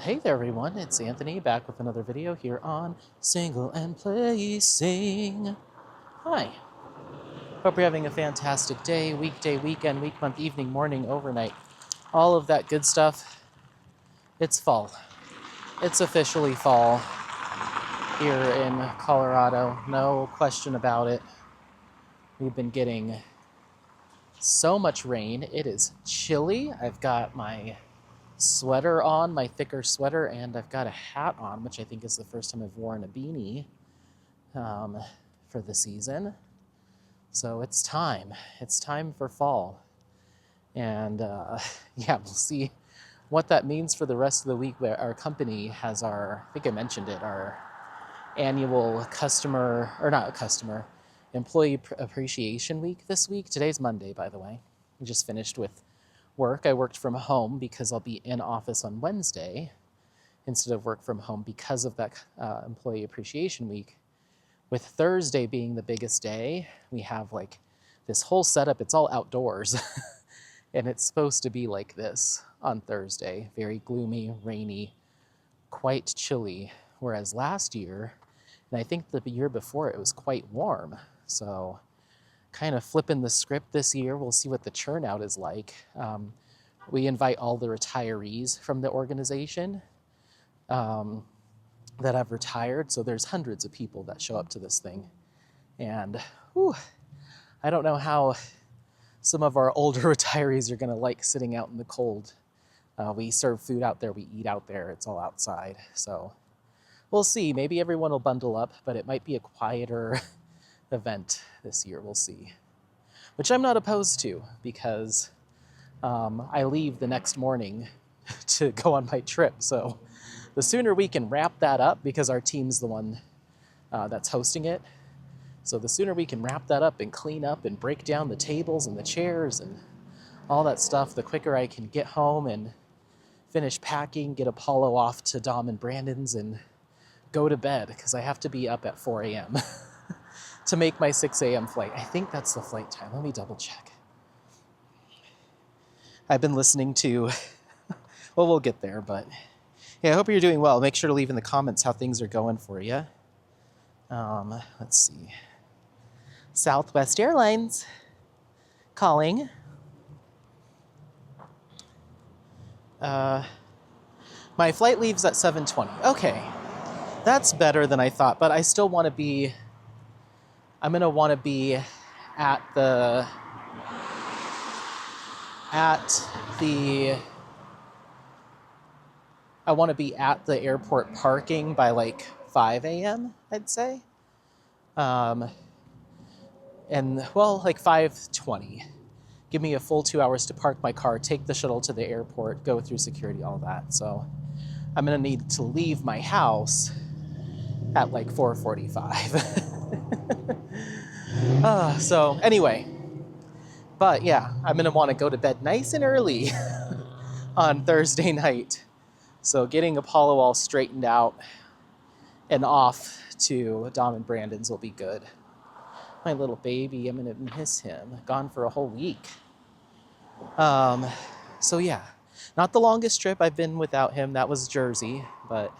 Hey there everyone, it's Anthony back with another video here on Single and Placing. Hi, hope you're having a fantastic day, weekday, weekend, week, month, evening, morning, overnight, all of that good stuff. It's fall. It's officially fall here in Colorado, no question about it. We've been getting so much rain, it is chilly. I've got my sweater on, my thicker sweater, and I've got a hat on, which I think is the first time I've worn a beanie for the season. So it's time. It's time for fall. And yeah, we'll see what that means for the rest of the week. Our company has I think I mentioned it, our annual Employee Appreciation Week this week. Today's Monday, by the way. We just finished with work. I worked from home because I'll be in office on Wednesday instead of work from home because of that Employee Appreciation Week. With Thursday being the biggest day, we have like this whole setup. It's all outdoors and it's supposed to be like this on Thursday. Very gloomy, rainy, quite chilly. Whereas last year, and I think the year before, it was quite warm. So kind of flipping the script this year. We'll see what the churnout is like. We invite all the retirees from the organization that have retired. So there's hundreds of people that show up to this thing. And I don't know how some of our older retirees are gonna like sitting out in the cold. We serve food out there, we eat out there, it's all outside. So we'll see, maybe everyone will bundle up, but it might be a quieter event this year, we'll see. Which I'm not opposed to because I leave the next morning to go on my trip. So the sooner we can wrap that up, because our team's the one that's hosting it. So the sooner we can wrap that up and clean up and break down the tables and the chairs and all that stuff, the quicker I can get home and finish packing, get Apollo off to Dom and Brandon's and go to bed because I have to be up at 4 a.m. to make my 6 a.m. flight. I think that's the flight time. Let me double check. I've been listening to, well, we'll get there, but yeah, I hope you're doing well. Make sure to leave in the comments how things are going for you. Let's see. Southwest Airlines calling. My flight leaves at 7:20. Okay, that's better than I thought, but I still want to be, I'm going to want to be at the airport parking by like 5 a.m., I'd say. And well, like 5:20. Give me a full 2 hours to park my car, take the shuttle to the airport, go through security, all that. So I'm gonna need to leave my house at like 4:45. So anyway, but yeah, I'm gonna wanna go to bed nice and early on Thursday night. So getting Apollo all straightened out and off to Dom and Brandon's will be good. My little baby, I'm gonna miss him. Gone for a whole week. So yeah, not the longest trip I've been without him. That was Jersey, but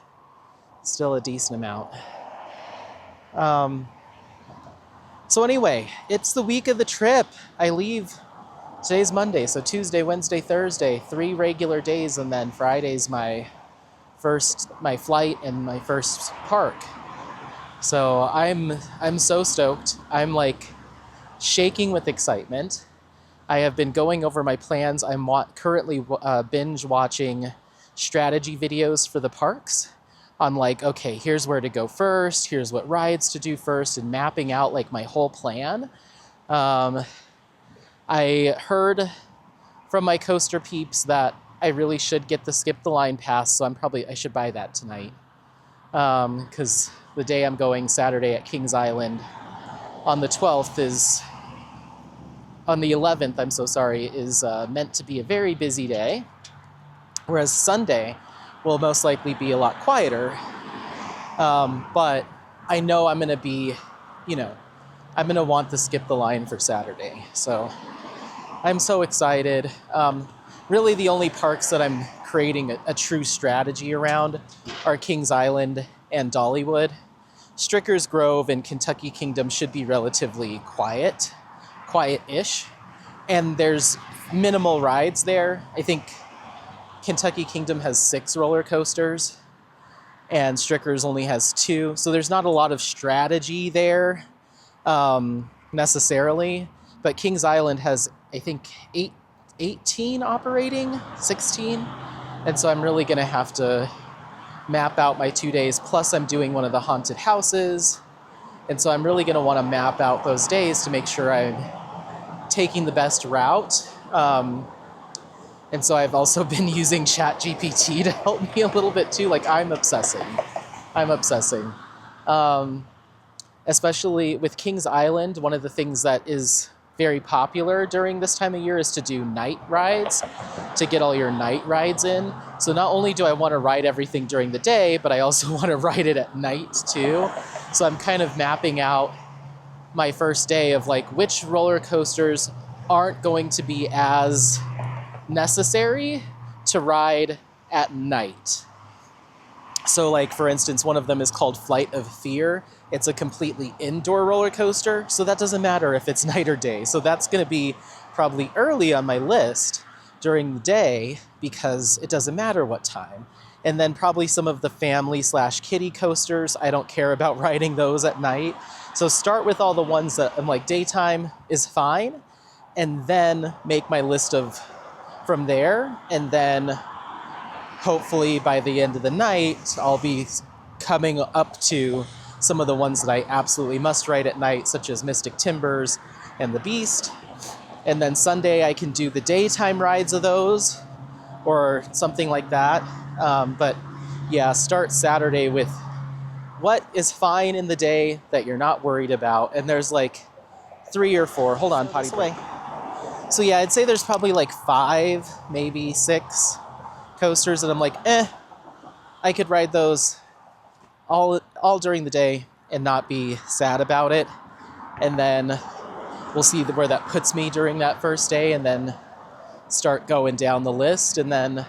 still a decent amount. So anyway, it's the week of the trip. I leave, today's Monday, so Tuesday, Wednesday, Thursday, 3 regular days, and then Friday's my flight and my first park. So I'm so stoked. I'm like shaking with excitement. I have been going over my plans. I'm currently binge watching strategy videos for the parks on like, okay, here's where to go first, here's what rides to do first, and mapping out like my whole plan. I heard from my coaster peeps that I really should get the Skip the Line pass, so I should buy that tonight. Because the day I'm going, Saturday at Kings Island, on the 12th on the 11th, I'm so sorry, is meant to be a very busy day, whereas Sunday will most likely be a lot quieter. But I know I'm gonna be, I'm gonna want to skip the line for Saturday. So I'm so excited. Really the only parks that I'm creating a true strategy around are Kings Island and Dollywood. Stricker's Grove and Kentucky Kingdom should be relatively quiet-ish, and there's minimal rides there. I think Kentucky Kingdom has 6 roller coasters, and Stricker's only has 2, so there's not a lot of strategy there necessarily, but Kings Island has, I think, 18 operating, 16, and so I'm really going to have to map out my 2 days, plus I'm doing one of the haunted houses, and so I'm really going to want to map out those days to make sure I'm taking the best route. And so I've also been using ChatGPT to help me a little bit too. Like, I'm obsessing. Especially with Kings Island, one of the things that is very popular during this time of year is to do night rides, to get all your night rides in. So not only do I want to ride everything during the day, but I also want to ride it at night too. So I'm kind of mapping out my first day of like which roller coasters aren't going to be as necessary to ride at night. So like, for instance, one of them is called Flight of Fear. It's a completely indoor roller coaster, so that doesn't matter if it's night or day. So that's going to be probably early on my list during the day because it doesn't matter what time. And then probably some of the family/kiddie coasters, I don't care about riding those at night. So start with all the ones that I'm like daytime is fine, and then make my list of from there, and then hopefully by the end of the night, I'll be coming up to some of the ones that I absolutely must ride at night, such as Mystic Timbers and the Beast. And then Sunday I can do the daytime rides of those or something like that. But yeah, start Saturday with what is fine in the day that you're not worried about. And there's like 3 or 4. Hold on, potty play. So yeah, I'd say there's probably like 5, maybe 6 coasters that I'm like, I could ride those all during the day and not be sad about it. And then we'll see where that puts me during that first day, and then start going down the list, and then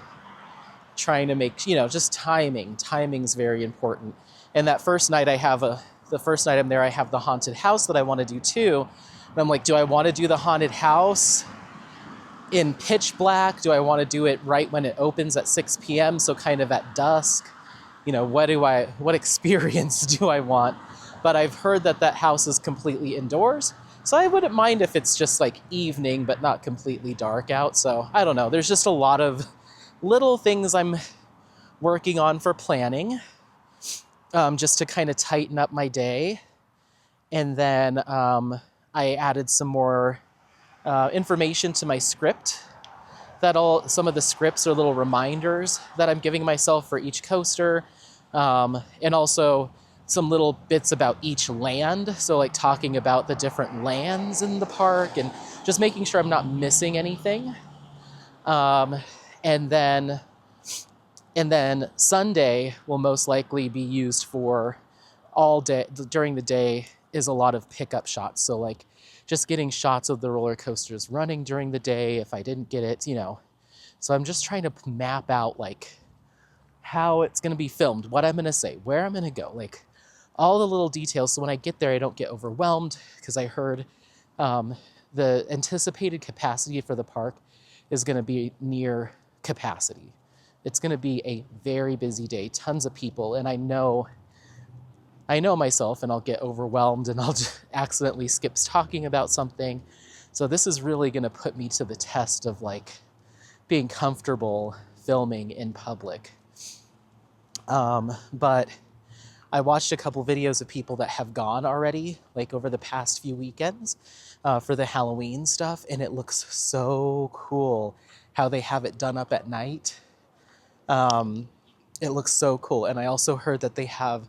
trying to make, just timing. Timing's very important. And that first night the first night I'm there, I have the haunted house that I want to do too. And I'm like, do I want to do the haunted house in pitch black? Do I want to do it right when it opens at 6 p.m.? So kind of at dusk. What experience do I want? But I've heard that house is completely indoors. So I wouldn't mind if it's just like evening, but not completely dark out. So I don't know. There's just a lot of little things I'm working on for planning, just to kind of tighten up my day. And then I added some more information to my script. Some of the scripts are little reminders that I'm giving myself for each coaster, and also some little bits about each land. So like talking about the different lands in the park and just making sure I'm not missing anything. And then Sunday will most likely be used for all day. During the day is a lot of pickup shots. So like just getting shots of the roller coasters running during the day if I didn't get it, So I'm just trying to map out like how it's going to be filmed, what I'm going to say, where I'm going to go, like all the little details. So when I get there, I don't get overwhelmed, because I heard the anticipated capacity for the park is going to be near capacity. It's going to be a very busy day, tons of people. And I know myself, and I'll get overwhelmed and I'll just accidentally skip talking about something. So this is really going to put me to the test of like being comfortable filming in public. But I watched a couple videos of people that have gone already, like over the past few weekends, for the Halloween stuff. And it looks so cool how they have it done up at night. It looks so cool. And I also heard that they have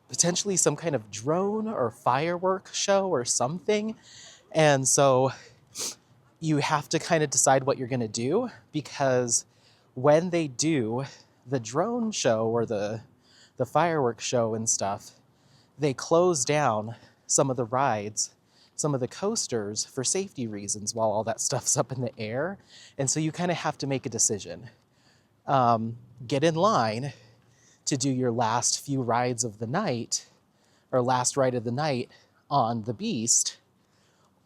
potentially some kind of drone or firework show or something. And so you have to kind of decide what you're going to do, because when they do the drone show or the fireworks show and stuff, they close down some of the rides, some of the coasters for safety reasons while all that stuff's up in the air. And so you kind of have to make a decision. get in line to do your last few rides of the night, or last ride of the night on the Beast,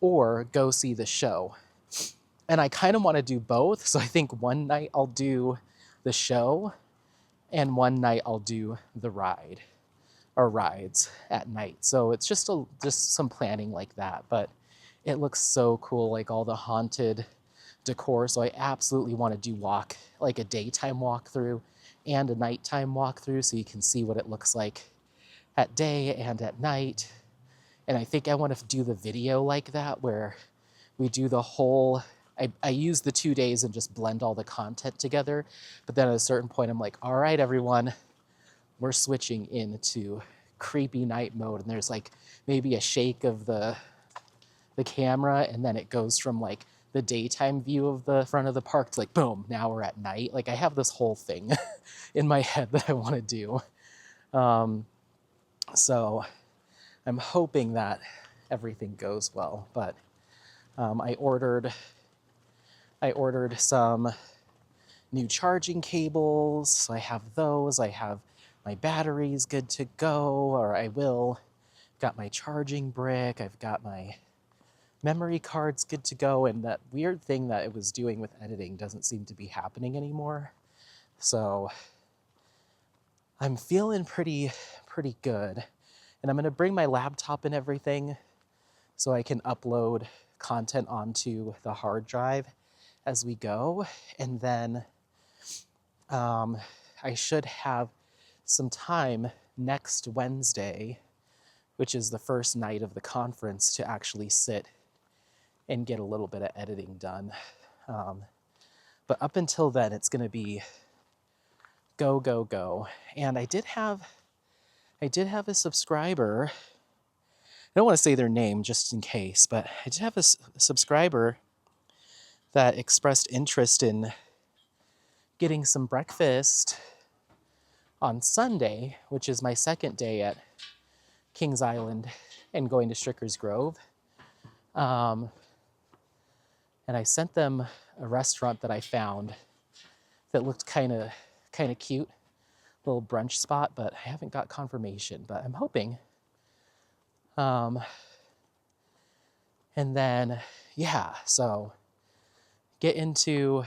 or go see the show. And I kind of want to do both. So I think one night I'll do the show and one night I'll do the ride or rides at night. So it's just some planning like that. But it looks so cool, like all the haunted decor. So I absolutely want to do like a daytime walkthrough and a nighttime walkthrough so you can see what it looks like at day and at night. And I think I want to do the video like that where we do the whole, I use the 2 days and just blend all the content together. But then at a certain point, I'm like, all right, everyone, we're switching into creepy night mode. And there's like maybe a shake of the camera, and then it goes from like the daytime view of the front of the park to like, boom, now we're at night. Like I have this whole thing in my head that I want to do. So I'm hoping that everything goes well, but I ordered some new charging cables. So I have those. I have my batteries good to go, or I will. Got my charging brick. I've got my memory cards good to go. And that weird thing that it was doing with editing doesn't seem to be happening anymore. So I'm feeling pretty good. And I'm going to bring my laptop and everything so I can upload content onto the hard drive as we go. And then I should have some time next Wednesday, which is the first night of the conference, to actually sit and get a little bit of editing done. But up until then, it's going to be go, go, go. And I did have a subscriber. I don't want to say their name just in case, but I did have a subscriber that expressed interest in getting some breakfast on Sunday, which is my second day at Kings Island and going to Stricker's Grove. And I sent them a restaurant that I found that looked kind of cute, little brunch spot, but I haven't got confirmation, but I'm hoping. And then, yeah, so get into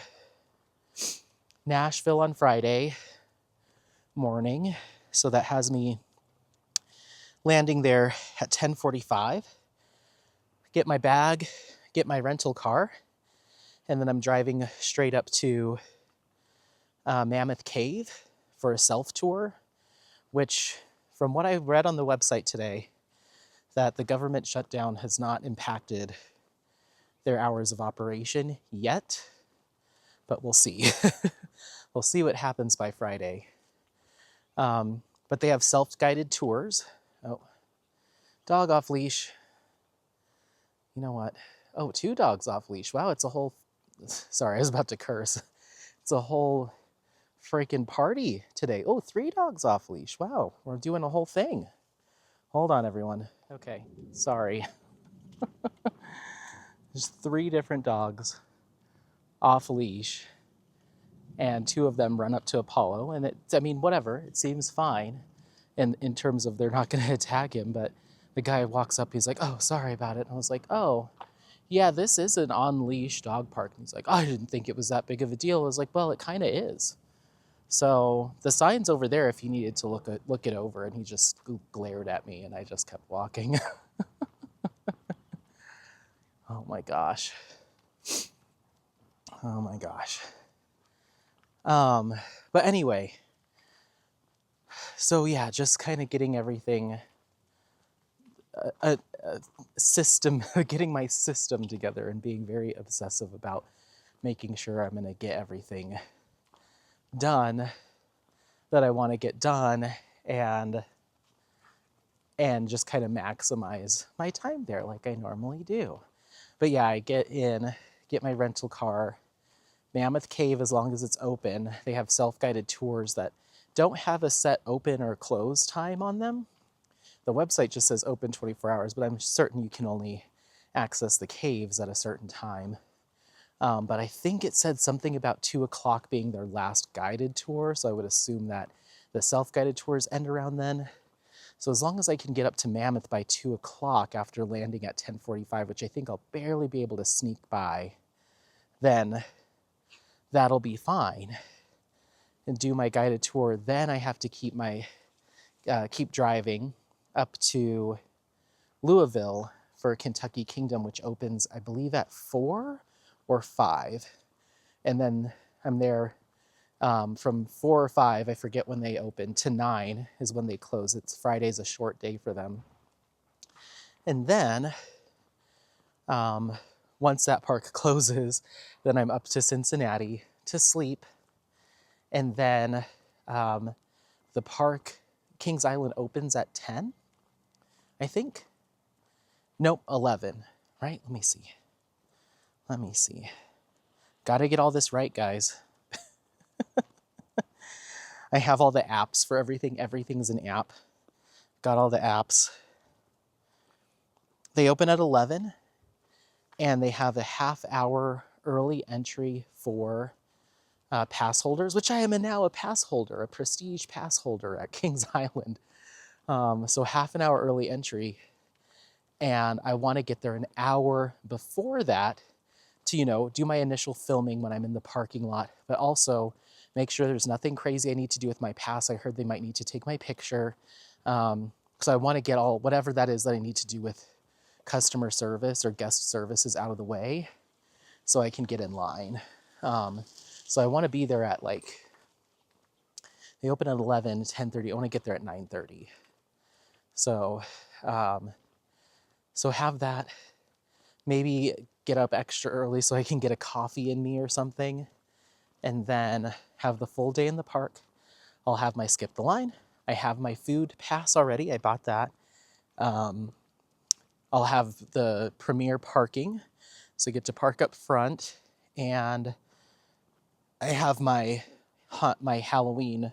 Nashville on Friday morning. So that has me landing there at 10:45. Get my bag, get my rental car, and then I'm driving straight up to Mammoth Cave for a self-tour, which, from what I read on the website today, that the government shutdown has not impacted their hours of operation yet, but we'll see. We'll see what happens by Friday. But they have self-guided tours. Oh, dog off leash. You know what? Oh, 2 dogs off leash. Wow, it's a whole, sorry, I was about to curse. It's a whole freaking party today. Oh, 3 dogs off leash. Wow, we're doing a whole thing. Hold on, everyone. Okay, sorry. There's 3 different dogs off leash, and 2 of them run up to Apollo, and I mean, whatever, it seems fine in terms of they're not going to attack him, but the guy walks up, he's like, oh, sorry about it. And I was like, oh, yeah, this is an on-leash dog park. And he's like, oh, I didn't think it was that big of a deal. I was like, well, it kind of is. So the sign's over there if you needed to look it over, and he just glared at me, and I just kept walking. Oh my gosh. Oh my gosh. But anyway, so yeah, just kind of getting everything, a system, getting my system together and being very obsessive about making sure I'm going to get everything done that I want to get done, and just kind of maximize my time there like I normally do. But yeah, I get my rental car, Mammoth Cave, as long as it's open. They have self-guided tours that don't have a set open or close time on them. The website just says open 24 hours, but I'm certain you can only access the caves at a certain time. But I think it said something about 2 o'clock being their last guided tour, so I would assume that the self-guided tours end around then. So as long as I can get up to Mammoth by 2 o'clock after landing at 10:45, which I think I'll barely be able to sneak by, then that'll be fine. And do my guided tour. Then I have to keep driving up to Louisville for Kentucky Kingdom, which opens, I believe, at 4 or 5. And then I'm there from 4 or 5, I forget when they open, to 9 is when they close. It's Friday's a short day for them. And then once that park closes, then I'm up to Cincinnati to sleep. And then the park, Kings Island, opens at 10, I think. Nope, 11, right? Let me see. Gotta get all this right, guys. I have all the apps for everything. Everything's an app. Got all the apps. They open at 11, and they have a half-hour early entry for pass holders, which I am now a pass holder, a prestige pass holder at Kings Island. So half an hour early entry, and I want to get there an hour before that to, do my initial filming when I'm in the parking lot, but also make sure there's nothing crazy I need to do with my pass. I heard they might need to take my picture. So I want to get all, whatever that is that I need to do with customer service or guest services out of the way so I can get in line. So I want to be there at they open at 11, 10:30. I want to get there at 9:30. So, so have that, maybe get up extra early so I can get a coffee in me or something, and then have the full day in the park. I'll have my skip the line. I have my food pass already. I bought that. I'll have the premier parking, so I get to park up front, and I have my Halloween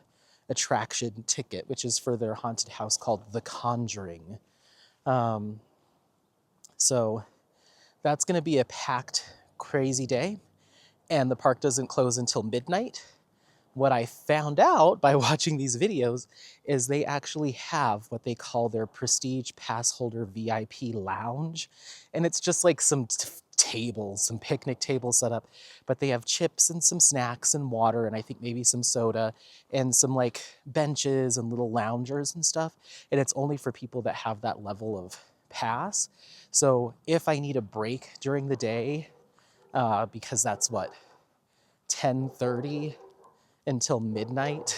attraction ticket, which is for their haunted house called The Conjuring. So that's going to be a packed, crazy day, and the park doesn't close until midnight. What I found out by watching these videos is they actually have what they call their Prestige Pass Holder VIP Lounge. And it's just like some tables, some picnic tables set up, but they have chips and some snacks and water, and I think maybe some soda, and some benches and little loungers and stuff. And it's only for people that have that level of pass. So if I need a break during the day, because that's 10:30 until midnight,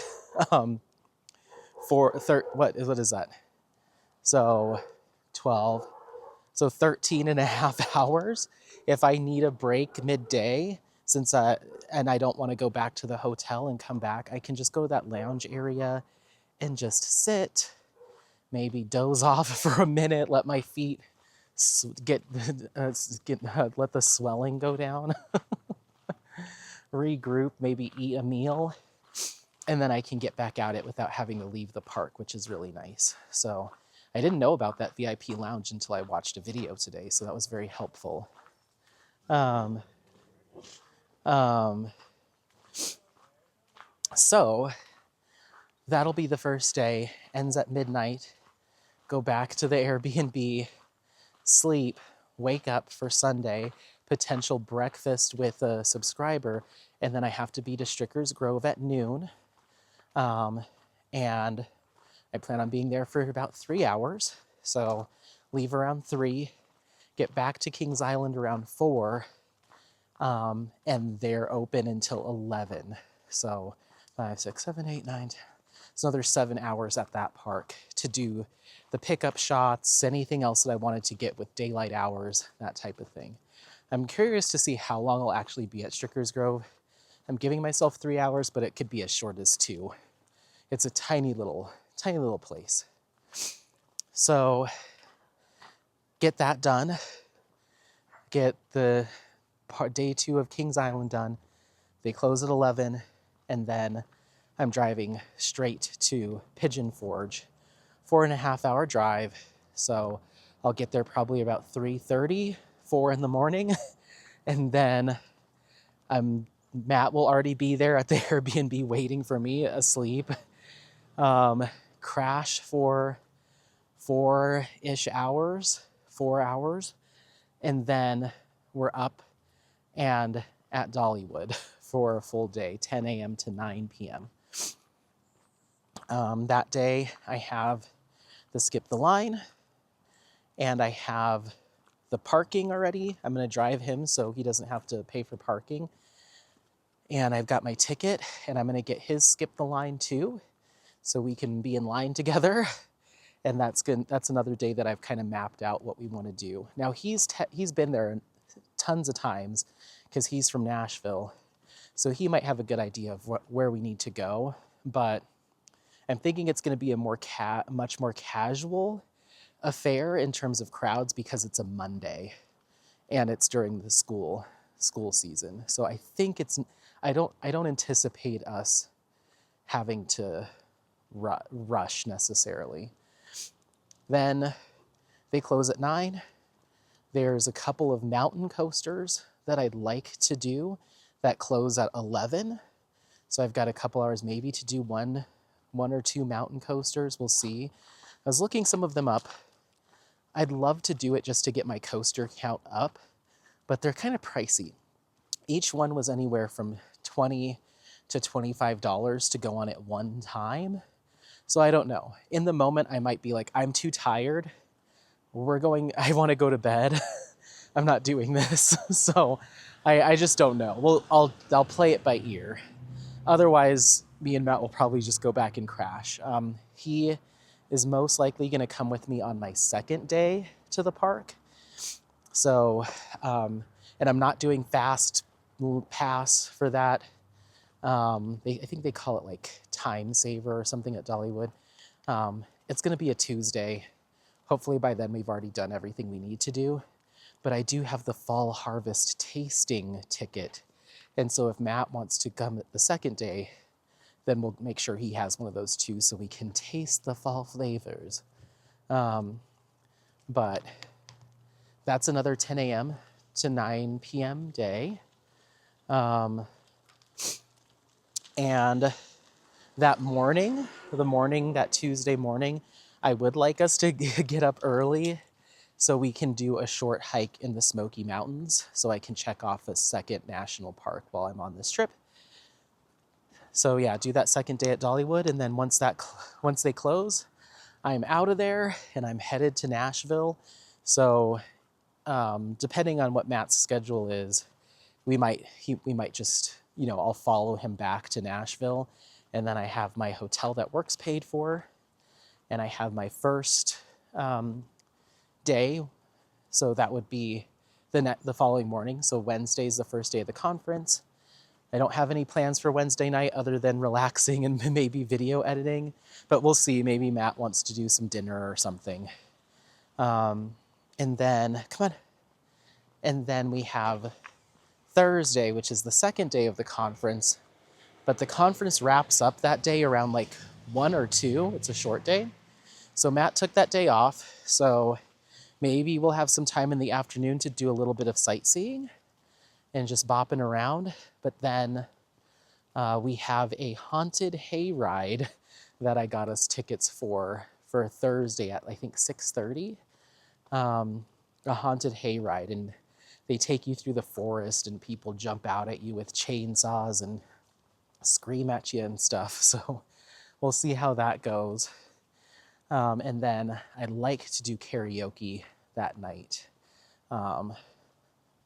what is that? So 12, so 13 and a half hours. If I need a break midday, and I don't want to go back to the hotel and come back, I can just go to that lounge area and just sit, maybe doze off for a minute, let my feet let the swelling go down, regroup, maybe eat a meal, and then I can get back at it without having to leave the park, which is really nice. So I didn't know about that VIP lounge until I watched a video today, so that was very helpful. So that'll be the first day, ends at midnight, go back to the Airbnb, sleep, wake up for Sunday, potential breakfast with a subscriber, and then I have to be to Strickers Grove at noon. And I plan on being there for about 3 hours. So leave around 3, get back to Kings Island around 4, and they're open until 11. So 5, 6, 7, 8, 9, 10. It's another 7 hours at that park to do the pickup shots, anything else that I wanted to get with daylight hours, that type of thing. I'm curious to see how long I'll actually be at Strickers Grove. I'm giving myself 3 hours, but it could be as short as 2. It's a tiny little place. So get that done. Get the day 2 of Kings Island done. They close at 11, and then I'm driving straight to Pigeon Forge. 4.5 hour drive. So I'll get there probably about 3:30, 4 in the morning, and then Matt will already be there at the Airbnb waiting for me asleep. Crash for 4 hours, and then we're up and at Dollywood for a full day, 10 a.m. to 9 p.m. That day I have the skip the line, and I have the parking already. I'm going to drive him so he doesn't have to pay for parking. And I've got my ticket, and I'm going to get his skip the line too, so we can be in line together. And that's good. That's another day that I've kind of mapped out what we want to do. Now he's been there tons of times because he's from Nashville, so he might have a good idea of where we need to go. But I'm thinking it's going to be a much more casual affair in terms of crowds because it's a Monday, and it's during the school season. So I think I don't anticipate us having to rush necessarily. Then they close at 9. There's a couple of mountain coasters that I'd like to do that close at 11. So I've got a couple hours maybe to do one or two mountain coasters. We'll see. I was looking some of them up. I'd love to do it just to get my coaster count up, but they're kind of pricey. Each one was anywhere from $20 to $25 to go on at one time. So I don't know. In the moment, I might be like, I'm too tired. I want to go to bed. I'm not doing this. So I just don't know. Well, I'll play it by ear. Otherwise, me and Matt will probably just go back and crash. He is most likely going to come with me on my second day to the park. So, and I'm not doing fast pass for that. I think they call it like time saver or something at Dollywood. It's going to be a Tuesday. Hopefully by then we've already done everything we need to do. But I do have the fall harvest tasting ticket. And so if Matt wants to come the second day, then we'll make sure he has one of those too so we can taste the fall flavors. But that's another 10 a.m. to 9 p.m. day. And that Tuesday morning, I would like us to get up early so we can do a short hike in the Smoky Mountains so I can check off a second national park while I'm on this trip. So yeah, do that second day at Dollywood, and then once they close, I'm out of there and I'm headed to Nashville. So depending on what Matt's schedule is, we might just, I'll follow him back to Nashville, and then I have my hotel that work's paid for, and I have my first day. So that would be the following morning. So Wednesday's the first day of the conference. I don't have any plans for Wednesday night other than relaxing and maybe video editing, but we'll see. Maybe Matt wants to do some dinner or something. And then we have Thursday, which is the second day of the conference, but the conference wraps up that day around like 1 or 2. It's a short day. So Matt took that day off. So maybe we'll have some time in the afternoon to do a little bit of sightseeing and just bopping around. But then we have a haunted hayride that I got us tickets for Thursday at I think 6:30. A haunted hayride, and they take you through the forest and people jump out at you with chainsaws and scream at you and stuff. So we'll see how that goes. And then I'd like to do karaoke that night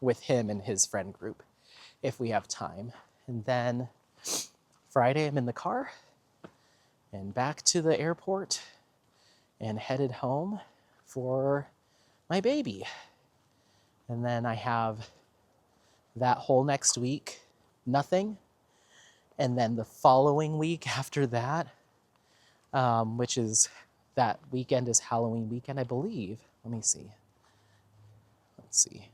with him and his friend group if we have time. And then Friday I'm in the car and back to the airport and headed home for my baby. And then I have that whole next week, nothing. And then the following week after that, which is that weekend is Halloween weekend, I believe. Let me see. Let's see.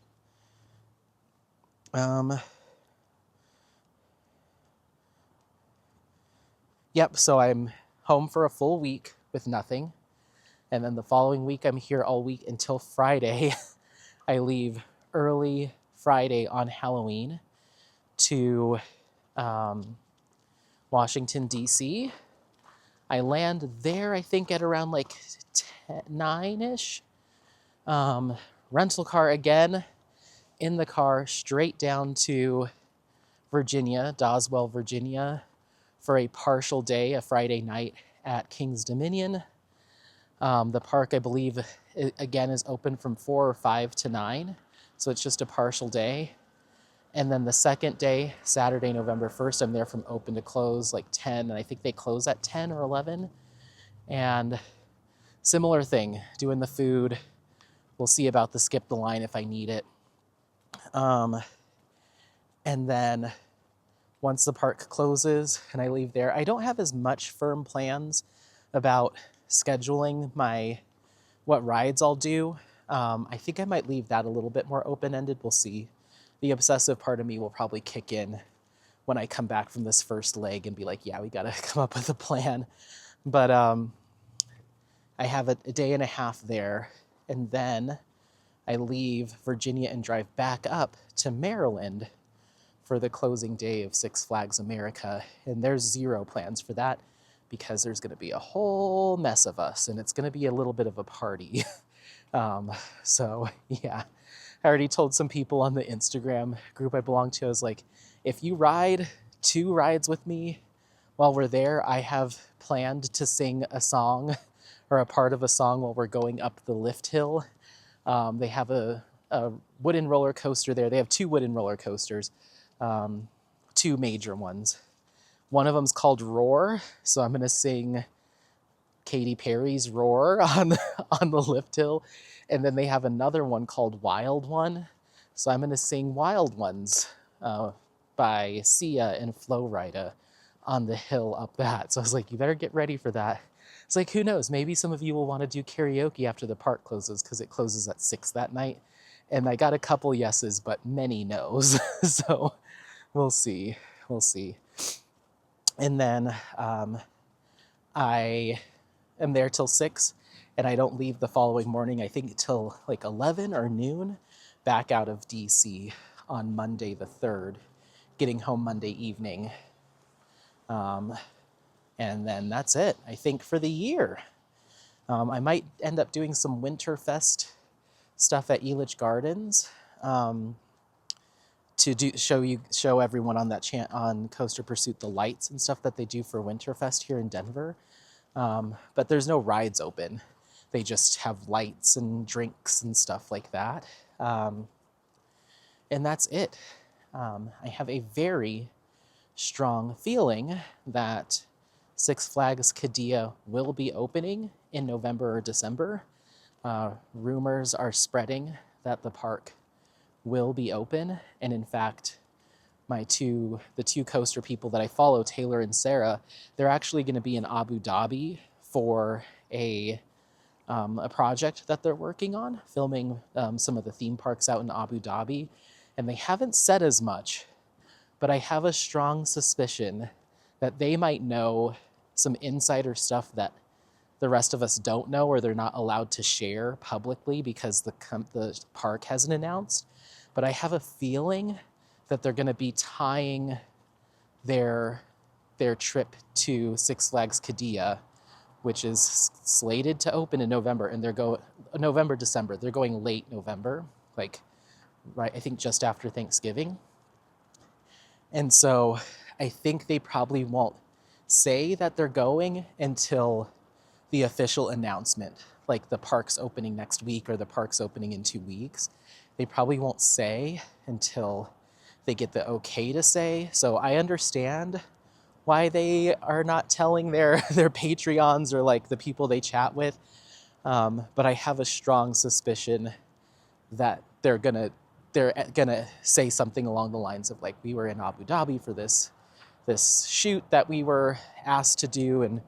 Yep, so I'm home for a full week with nothing. And then the following week, I'm here all week until Friday. I leave early Friday on Halloween to Washington, D.C. I land there, I think, at around like 9-ish. Rental car again, in the car, straight down to Virginia, Doswell, Virginia, for a partial day, a Friday night at King's Dominion. The park, I believe, again, is open from 4 or 5 to 9, so it's just a partial day. And then the second day, Saturday, November 1st, I'm there from open to close, like 10, and I think they close at 10 or 11. And similar thing, doing the food. We'll see about the skip the line if I need it. And then once the park closes and I leave there, I don't have as much firm plans about scheduling what rides I'll do. I think I might leave that a little bit more open-ended. We'll see. The obsessive part of me will probably kick in when I come back from this first leg and be like, yeah, we got to come up with a plan. But I have a day and a half there, and then I leave Virginia and drive back up to Maryland for the closing day of Six Flags America. And there's zero plans for that because there's going to be a whole mess of us, and it's going to be a little bit of a party. So, yeah. I already told some people on the Instagram group I belong to, I was like, if you ride 2 rides with me while we're there, I have planned to sing a song or a part of a song while we're going up the lift hill. They have a wooden roller coaster there. They have 2 wooden roller coasters, 2 major ones. One of them's called Roar, so I'm going to sing Katy Perry's Roar on the lift hill. And then they have another one called Wild One. So I'm going to sing Wild Ones by Sia and Flo Rida on the hill up that. So I was like, you better get ready for that. It's like, who knows? Maybe some of you will want to do karaoke after the park closes because it closes at 6 that night. And I got a couple yeses, but many no's. So we'll see. We'll see. And then I am there till 6. And I don't leave the following morning, I think, till like 11 or noon, back out of DC on Monday the 3rd, getting home Monday evening. And then that's it, I think, for the year. I might end up doing some Winterfest stuff at Elitch Gardens to show everyone on that on Coaster Pursuit the lights and stuff that they do for Winterfest here in Denver. But there's no rides open. They just have lights and drinks and stuff like that. And that's it. I have a very strong feeling that Six Flags Qiddiya will be opening in November or December. Rumors are spreading that the park will be open. And in fact, the two coaster people that I follow, Taylor and Sarah, they're actually going to be in Abu Dhabi for a project that they're working on, filming some of the theme parks out in Abu Dhabi. And they haven't said as much, but I have a strong suspicion that they might know some insider stuff that the rest of us don't know or they're not allowed to share publicly because the park hasn't announced. But I have a feeling that they're going to be tying their trip to Six Flags Qiddiya, which is slated to open in November, and November, December. They're going late November, like right, I think just after Thanksgiving. And so I think they probably won't say that they're going until the official announcement, like the park's opening next week or the park's opening in 2 weeks. They probably won't say until they get the okay to say. So I understand why they are not telling their Patreons or like the people they chat with. But I have a strong suspicion that they're gonna say something along the lines of like, we were in Abu Dhabi for this shoot that we were asked to do, and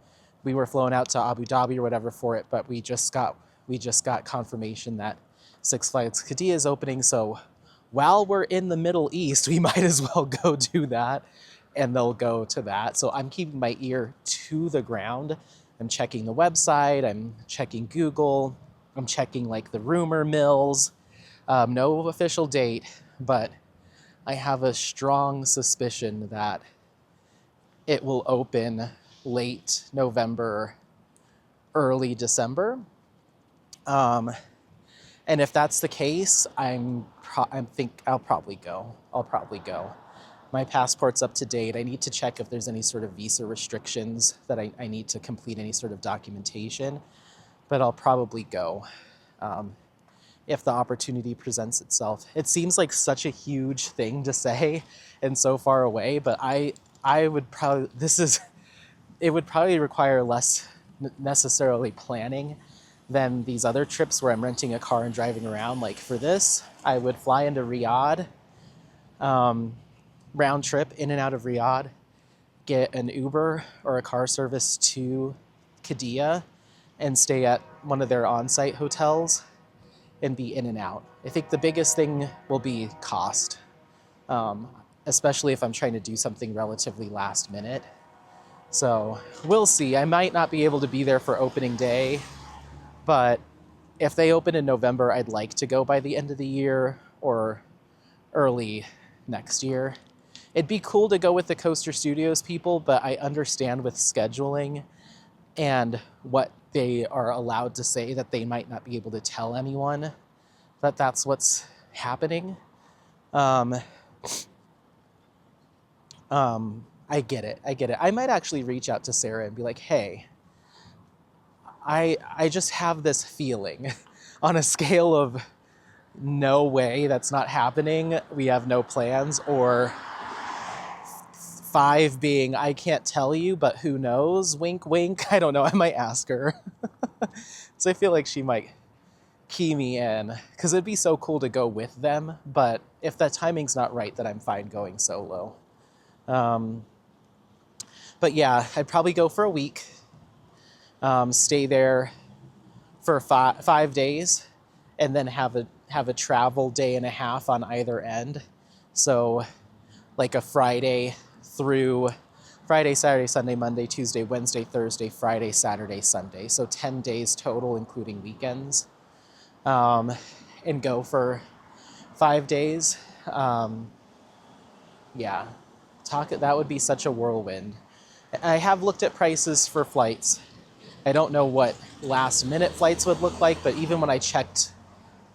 we were flown out to Abu Dhabi or whatever for it, but we just got confirmation that Six Flags Qiddiya is opening, so while we're in the Middle East, we might as well go do that, and they'll go to that. So I'm keeping my ear to the ground. I'm checking the website, I'm checking Google, I'm checking like the rumor mills. No official date, but I have a strong suspicion that it will open late November, early December. And if that's the case, I think I'll probably go. My passport's up to date. I need to check if there's any sort of visa restrictions that I need to complete any sort of documentation, but I'll probably go if the opportunity presents itself. It seems like such a huge thing to say and so far away, but I would probably, it would probably require less necessarily planning than these other trips where I'm renting a car and driving around. Like for this, I would fly into Riyadh, round trip in and out of Riyadh, get an Uber or a car service to Qiddiya and stay at one of their on-site hotels and be in and out. I think the biggest thing will be cost, especially if I'm trying to do something relatively last minute. So we'll see. I might not be able to be there for opening day, but if they open in November, I'd like to go by the end of the year or early next year. It'd be cool to go with the Coaster Studios people, but I understand with scheduling and what they are allowed to say that they might not be able to tell anyone that that's what's happening. I get it. I might actually reach out to Sarah and be like, hey, I just have this feeling on a scale of no way, that's not happening, we have no plans, or 5 being I can't tell you, but who knows, wink, wink. I don't know. I might ask her. So I feel like she might key me in because it'd be so cool to go with them. But if the timing's not right, then I'm fine going solo. But yeah, I'd probably go for a week. Stay there for 5 days, and then have a travel day and a half on either end. So like a Friday through Friday, Saturday, Sunday, Monday, Tuesday, Wednesday, Thursday, Friday, Saturday, Sunday. So 10 days total, including weekends. And go for 5 days. Yeah, that would be such a whirlwind. I have looked at prices for flights. I don't know what last minute flights would look like, but even when I checked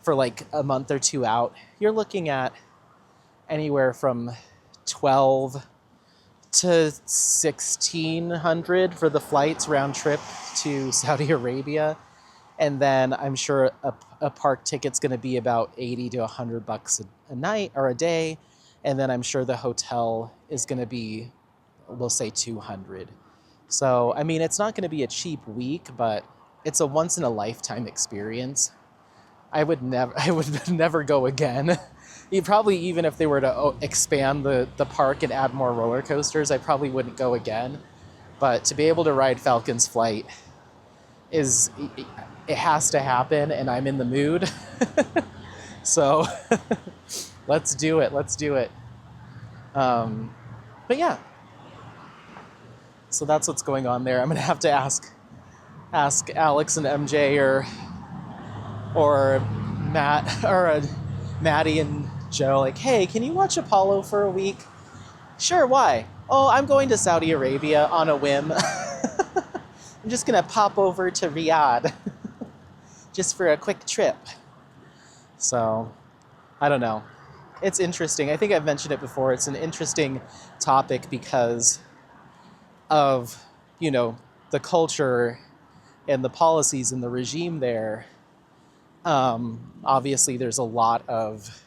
for like a month or two out, you're looking at anywhere from 12 to 1,600 for the flights round trip to Saudi Arabia. And then I'm sure a park ticket's going to be about 80 to $100 a night or a day. And then I'm sure the hotel is going to be, we'll say 200. So, I mean, it's not going to be a cheap week, but it's a once in a lifetime experience. I would never go again. Probably even if they were to expand the park and add more roller coasters, I probably wouldn't go again. But to be able to ride Falcon's Flight it has to happen, and I'm in the mood. So let's do it. But yeah. So that's what's going on there. I'm gonna have to ask Alex and MJ or Matt or Maddie and Joe, like, hey, can you watch Apollo for a week? Sure, why? Oh, I'm going to Saudi Arabia on a whim. I'm just gonna pop over to Riyadh just for a quick trip. So, I don't know. It's interesting. I think I've mentioned it before. It's an interesting topic because of, the culture and the policies and the regime there. Obviously, there's a lot of,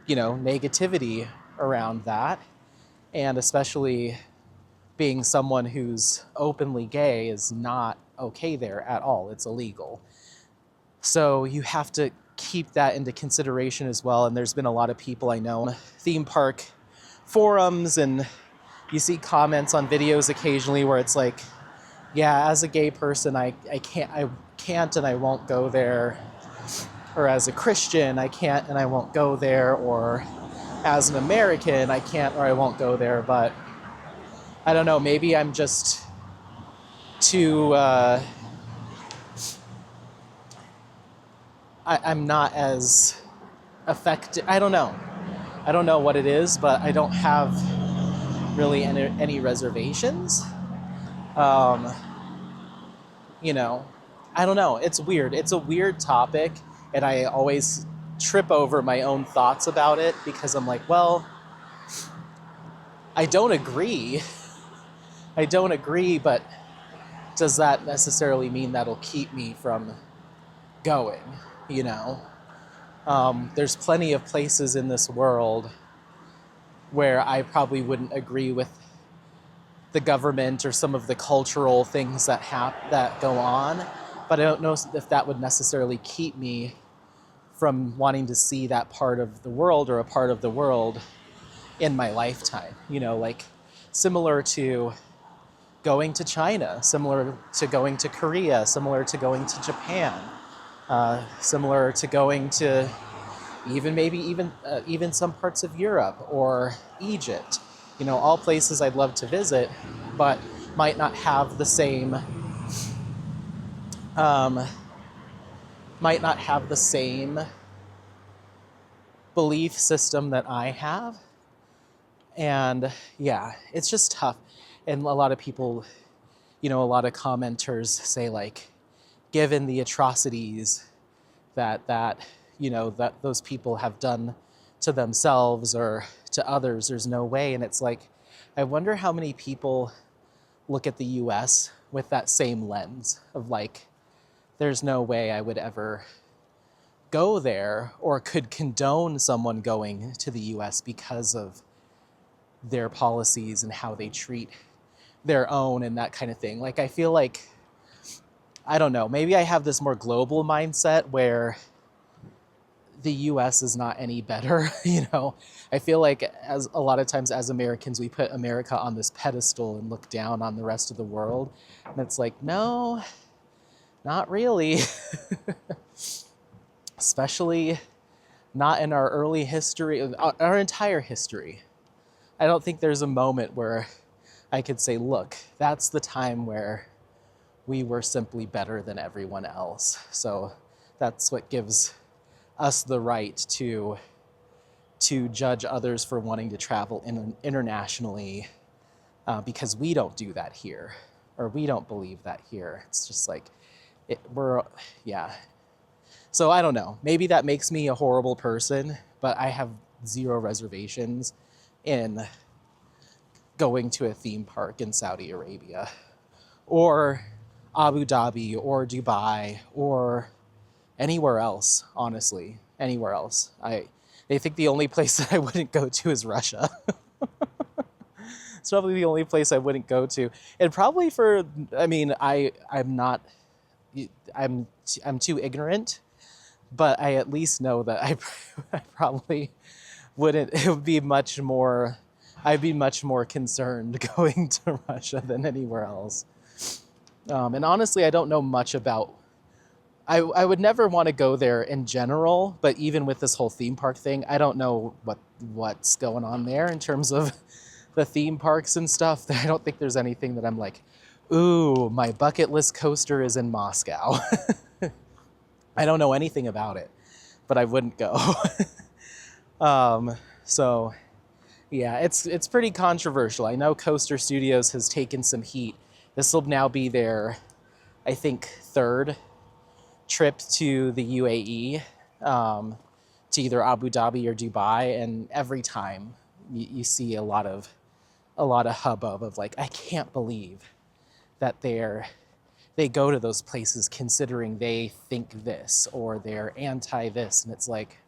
negativity around that. And especially being someone who's openly gay is not okay there at all. It's illegal. So you have to keep that into consideration as well. And there's been a lot of people I know on theme park forums, and you see comments on videos occasionally where it's like, yeah, as a gay person, I can't and I won't go there. Or as a Christian, I can't and I won't go there. Or as an American, I can't or I won't go there. But I don't know, maybe I'm just too, I'm not as affected. I don't know. I don't know what it is, but I don't have really any reservations. Um, you know, I don't know. It's weird. It's a weird topic, and I always trip over my own thoughts about it because I'm like, well, I don't agree. I don't agree, but does that necessarily mean that'll keep me from going? You know, there's plenty of places in this world where I probably wouldn't agree with the government or some of the cultural things that go on, but I don't know if that would necessarily keep me from wanting to see that part of the world or a part of the world in my lifetime. Like similar to going to China, similar to going to Korea, similar to going to Japan, similar to going to even some parts of Europe or Egypt. All places I'd love to visit, but might not have the same um, belief system that I have. And yeah, it's just tough. And a lot of people, a lot of commenters say, like, given the atrocities that those people have done to themselves or to others, there's no way. And it's like, I wonder how many people look at the US with that same lens of like, there's no way I would ever go there or could condone someone going to the US because of their policies and how they treat their own and that kind of thing. Like, I feel like, I don't know, maybe I have this more global mindset where the US is not any better. I feel like as a lot of times as Americans, we put America on this pedestal and look down on the rest of the world. And it's like, no, not really. Especially not in our early history, our entire history. I don't think there's a moment where I could say, look, that's the time where we were simply better than everyone else. So that's what gives us the right to judge others for wanting to travel internationally, because we don't do that here, or we don't believe that here. It's just like, yeah. So I don't know, maybe that makes me a horrible person, but I have zero reservations in going to a theme park in Saudi Arabia or Abu Dhabi or Dubai or anywhere else, honestly, anywhere else. I think the only place that I wouldn't go to is Russia. It's probably the only place I wouldn't go to. And probably I'm too ignorant, but I at least know that I probably wouldn't. I'd be much more concerned going to Russia than anywhere else. And honestly, I don't know much about. I would never want to go there in general, but even with this whole theme park thing, I don't know what's going on there in terms of the theme parks and stuff. I don't think there's anything that I'm like, ooh, my bucket list coaster is in Moscow. I don't know anything about it, but I wouldn't go. So yeah, it's pretty controversial. I know Coaster Studios has taken some heat. This will now be their, I think, third trip to the UAE, to either Abu Dhabi or Dubai, and every time you see a lot of hubbub of like, I can't believe that they go to those places considering they think this or they're anti this, and it's like,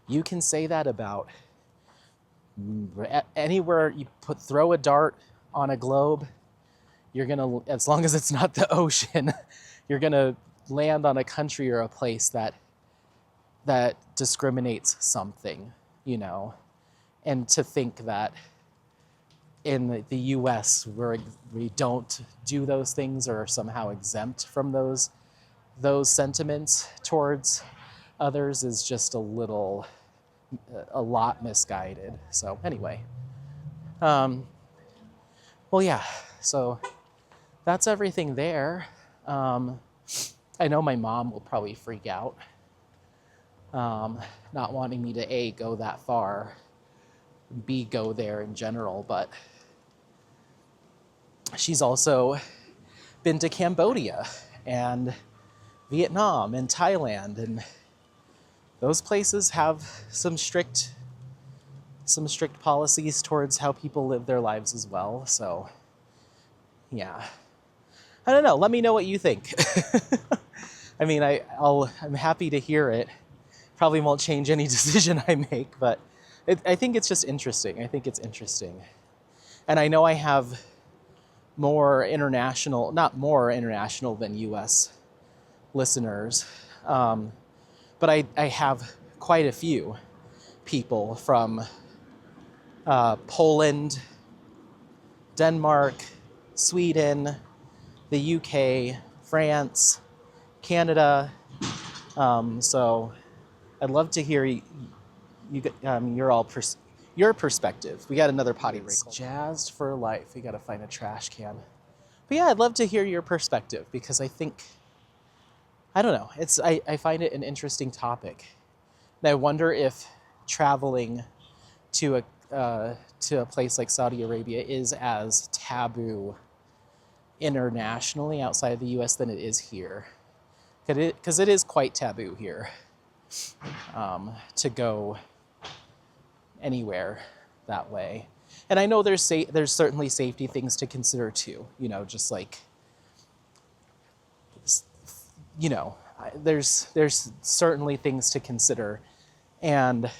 you can say that about anywhere you throw a dart on a globe, you're gonna, as long as it's not the ocean, you're gonna land on a country or a place that discriminates something, and to think that in the US we don't do those things or are somehow exempt from those sentiments towards others is just a lot misguided. So anyway, well, yeah, so that's everything there. I know my mom will probably freak out, not wanting me to go that far, go there in general, but she's also been to Cambodia and Vietnam and Thailand, and those places have some strict policies towards how people live their lives as well. So yeah, I don't know. Let me know what you think. I mean, I'm happy to hear it. Probably won't change any decision I make, but I think it's just interesting. I think it's interesting. And I know I have not more international than US listeners, but I have quite a few people from Poland, Denmark, Sweden, the UK, France, Canada. So I'd love to hear your perspective. We got another potty break. Jazzed for life. We got to find a trash can. But yeah, I'd love to hear your perspective because I don't know. I find it an interesting topic. And I wonder if traveling to a place like Saudi Arabia is as taboo internationally outside of the US than it is here. Because it is quite taboo here to go anywhere that way. And I know there's certainly safety things to consider too, just like, there's certainly things to consider, and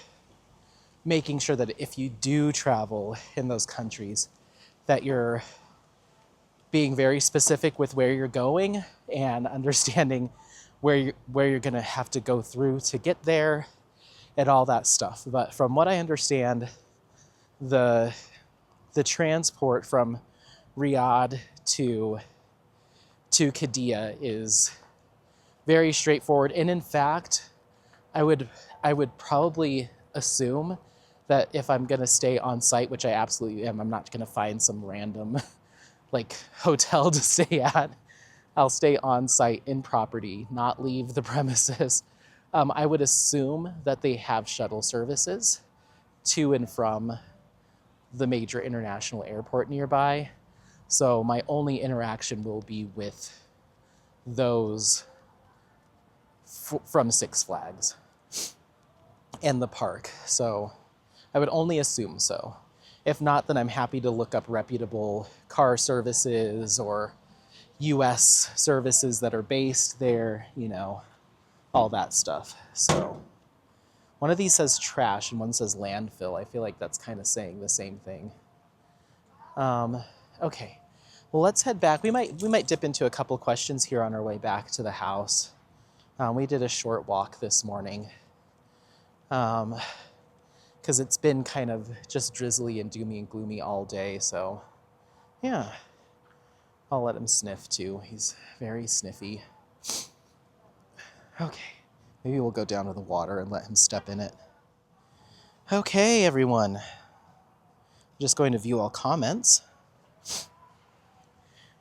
making sure that if you do travel in those countries, that you're being very specific with where you're going and understanding where you're going to have to go through to get there and all that stuff. But from what I understand, the transport from Riyadh to Qiddiya is very straightforward. And in fact, I would probably assume that if I'm going to stay on site, which I absolutely am, I'm not going to find some random like hotel to stay at. I'll stay on site in property, not leave the premises. I would assume that they have shuttle services to and from the major international airport nearby. So my only interaction will be with those from Six Flags and the park. So I would only assume so. If not, then I'm happy to look up reputable car services or US services that are based there, all that stuff. So one of these says trash and one says landfill. I feel like that's kind of saying the same thing. Okay, well, let's head back. We might dip into a couple questions here on our way back to the house. We did a short walk this morning because it's been kind of just drizzly and doomy and gloomy all day. So yeah, I'll let him sniff too. He's very sniffy. Okay, maybe we'll go down to the water and let him step in it. Okay, everyone. I'm just going to view all comments.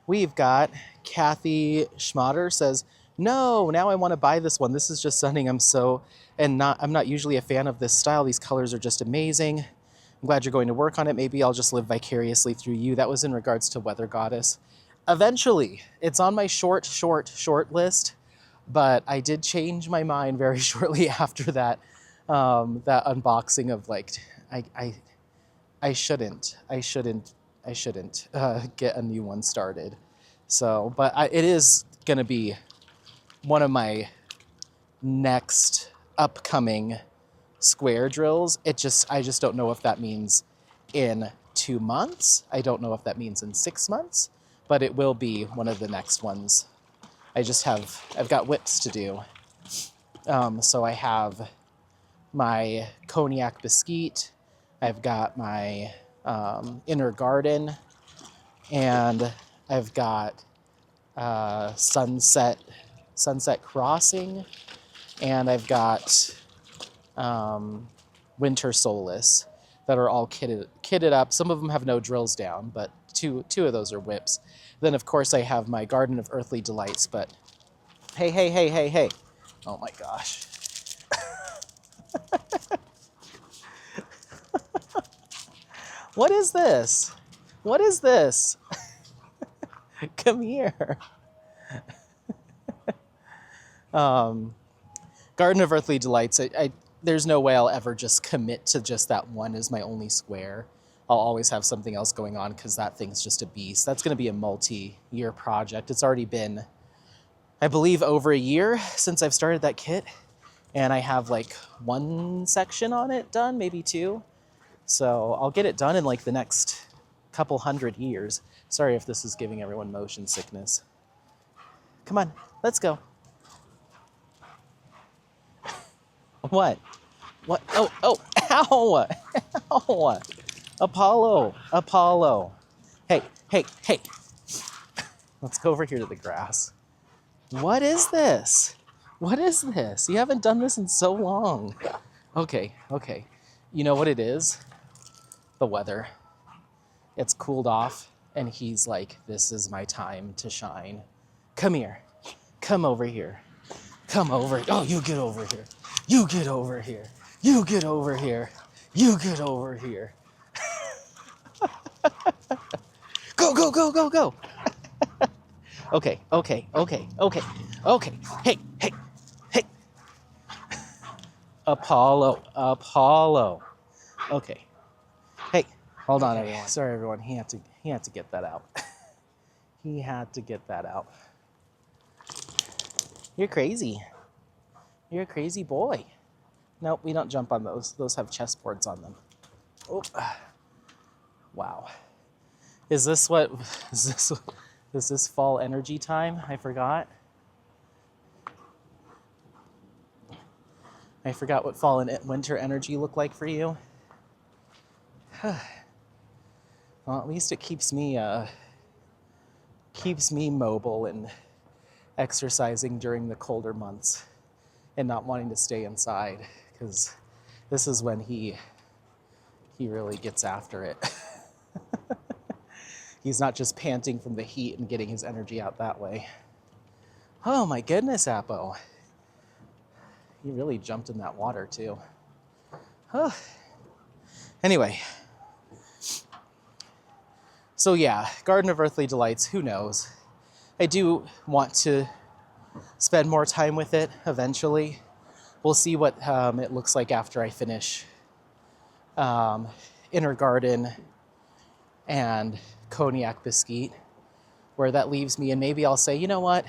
We've got Kathy Schmatter says, "No, now I want to buy this one. This is just stunning. I'm not usually a fan of this style. These colors are just amazing. I'm glad you're going to work on it. Maybe I'll just live vicariously through you." That was in regards to Weather Goddess. Eventually, it's on my short list, but I did change my mind very shortly after that unboxing of I shouldn't get a new one started. So, but it is going to be one of my next upcoming square drills. I just don't know if that means in 2 months. I don't know if that means in 6 months, but it will be one of the next ones. I've got whips to do. So I have my Cognac Biscuit, I've got my Inner Garden, and I've got Sunset Crossing, and I've got Winter Solace that are all kitted up. Some of them have no drills down, but two of those are whips. Then, of course, I have my Garden of Earthly Delights, but hey. Oh my gosh. What is this? What is this? Come here. Garden of Earthly Delights, there's no way I'll ever just commit to just that one as my only square. I'll always have something else going on because that thing's just a beast. That's going to be a multi-year project. It's already been, I believe, over a year since I've started that kit. And I have like one section on it done, maybe two. So I'll get it done in like the next couple 100 years. Sorry if this is giving everyone motion sickness. Come on, let's go. What? What? Oh, ow! Ow! Apollo. Hey. Let's go over here to the grass. What is this? You haven't done this in so long. Okay. You know what it is? The weather. It's cooled off, and he's like, this is my time to shine. Come here. Come over here. Come over. Oh, you get over here. You get over here. You get over here. You get over here. Go. Okay. Hey. Apollo. Okay. Hey, hold on, everyone. Sorry, everyone. He had to get that out. He had to get that out. You're crazy. You're a crazy boy. Nope, we don't jump on those. Those have chessboards on them. Oh. Wow. Is this fall energy time? I forgot. I forgot what fall and winter energy look like for you. Well, at least it keeps me mobile and exercising during the colder months and not wanting to stay inside, because this is when he really gets after it. He's not just panting from the heat and getting his energy out that way. Oh my goodness, Appo. He really jumped in that water too. Oh. Anyway. So yeah, Garden of Earthly Delights, who knows? I do want to spend more time with it eventually. We'll see what it looks like after I finish Inner Garden and Cognac Biscuit, where that leaves me, and maybe I'll say, you know what?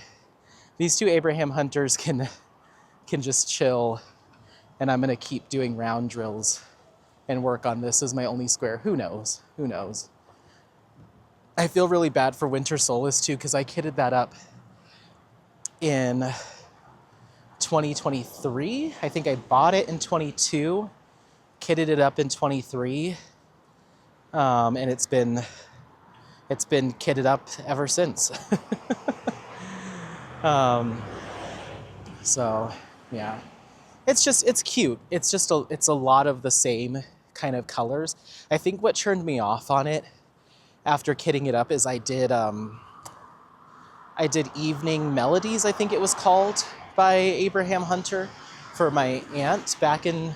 These two Abraham Hunters can just chill, and I'm gonna keep doing round drills and work on this as my only square. Who knows? I feel really bad for Winter Solace too, because I kitted that up in 2023. I think I bought it in 22, kitted it up in 23, and it's been kitted up ever since. So yeah, it's cute. It's a lot of the same kind of colors. I think what turned me off on it after kitting it up is I did Evening Melodies, I think it was called, by Abraham Hunter, for my aunt back in,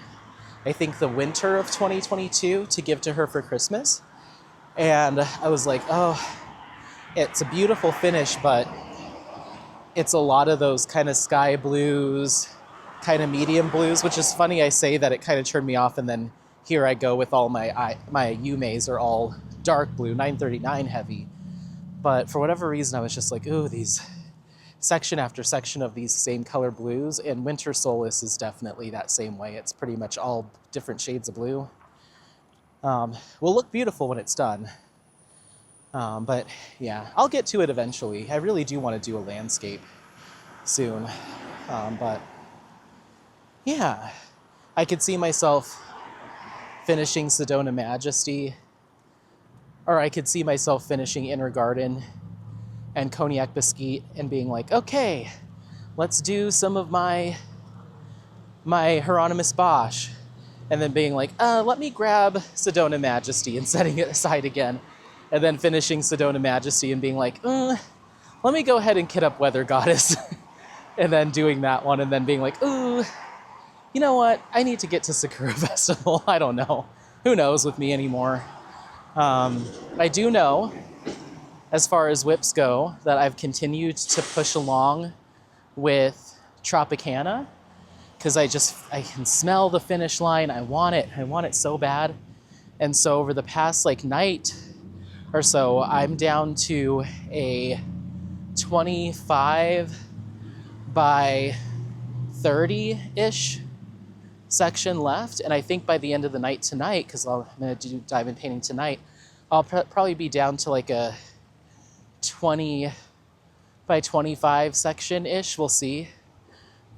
I think, the winter of 2022 to give to her for Christmas. And I was like, oh, it's a beautiful finish, but it's a lot of those kind of sky blues, kind of medium blues, which is funny I say that it kind of turned me off, and then here I go with all my Yumeis are all dark blue, 939 heavy. But for whatever reason, I was just like, ooh, these section after section of these same color blues, and Winter Solace is definitely that same way. It's pretty much all different shades of blue. Will look beautiful when it's done. But yeah, I'll get to it eventually. I really do want to do a landscape soon. But yeah, I could see myself finishing Sedona Majesty, or I could see myself finishing Inner Garden and Cognac Biscuit and being like, okay, let's do some of my Hieronymus Bosch, and then being like, let me grab Sedona Majesty and setting it aside again, and then finishing Sedona Majesty and being like, let me go ahead and kit up Weather Goddess, and then doing that one, and then being like, ooh, you know what? I need to get to Sakura Festival. I don't know. Who knows with me anymore? I do know, as far as whips go, that I've continued to push along with Tropicana because I can smell the finish line. I want it so bad. And so over the past like night or so, I'm down to a 25 by 30-ish section left. And I think by the end of the night tonight, because I'm going to do diamond painting tonight, I'll probably be down to like a 20 by 25 section-ish. We'll see.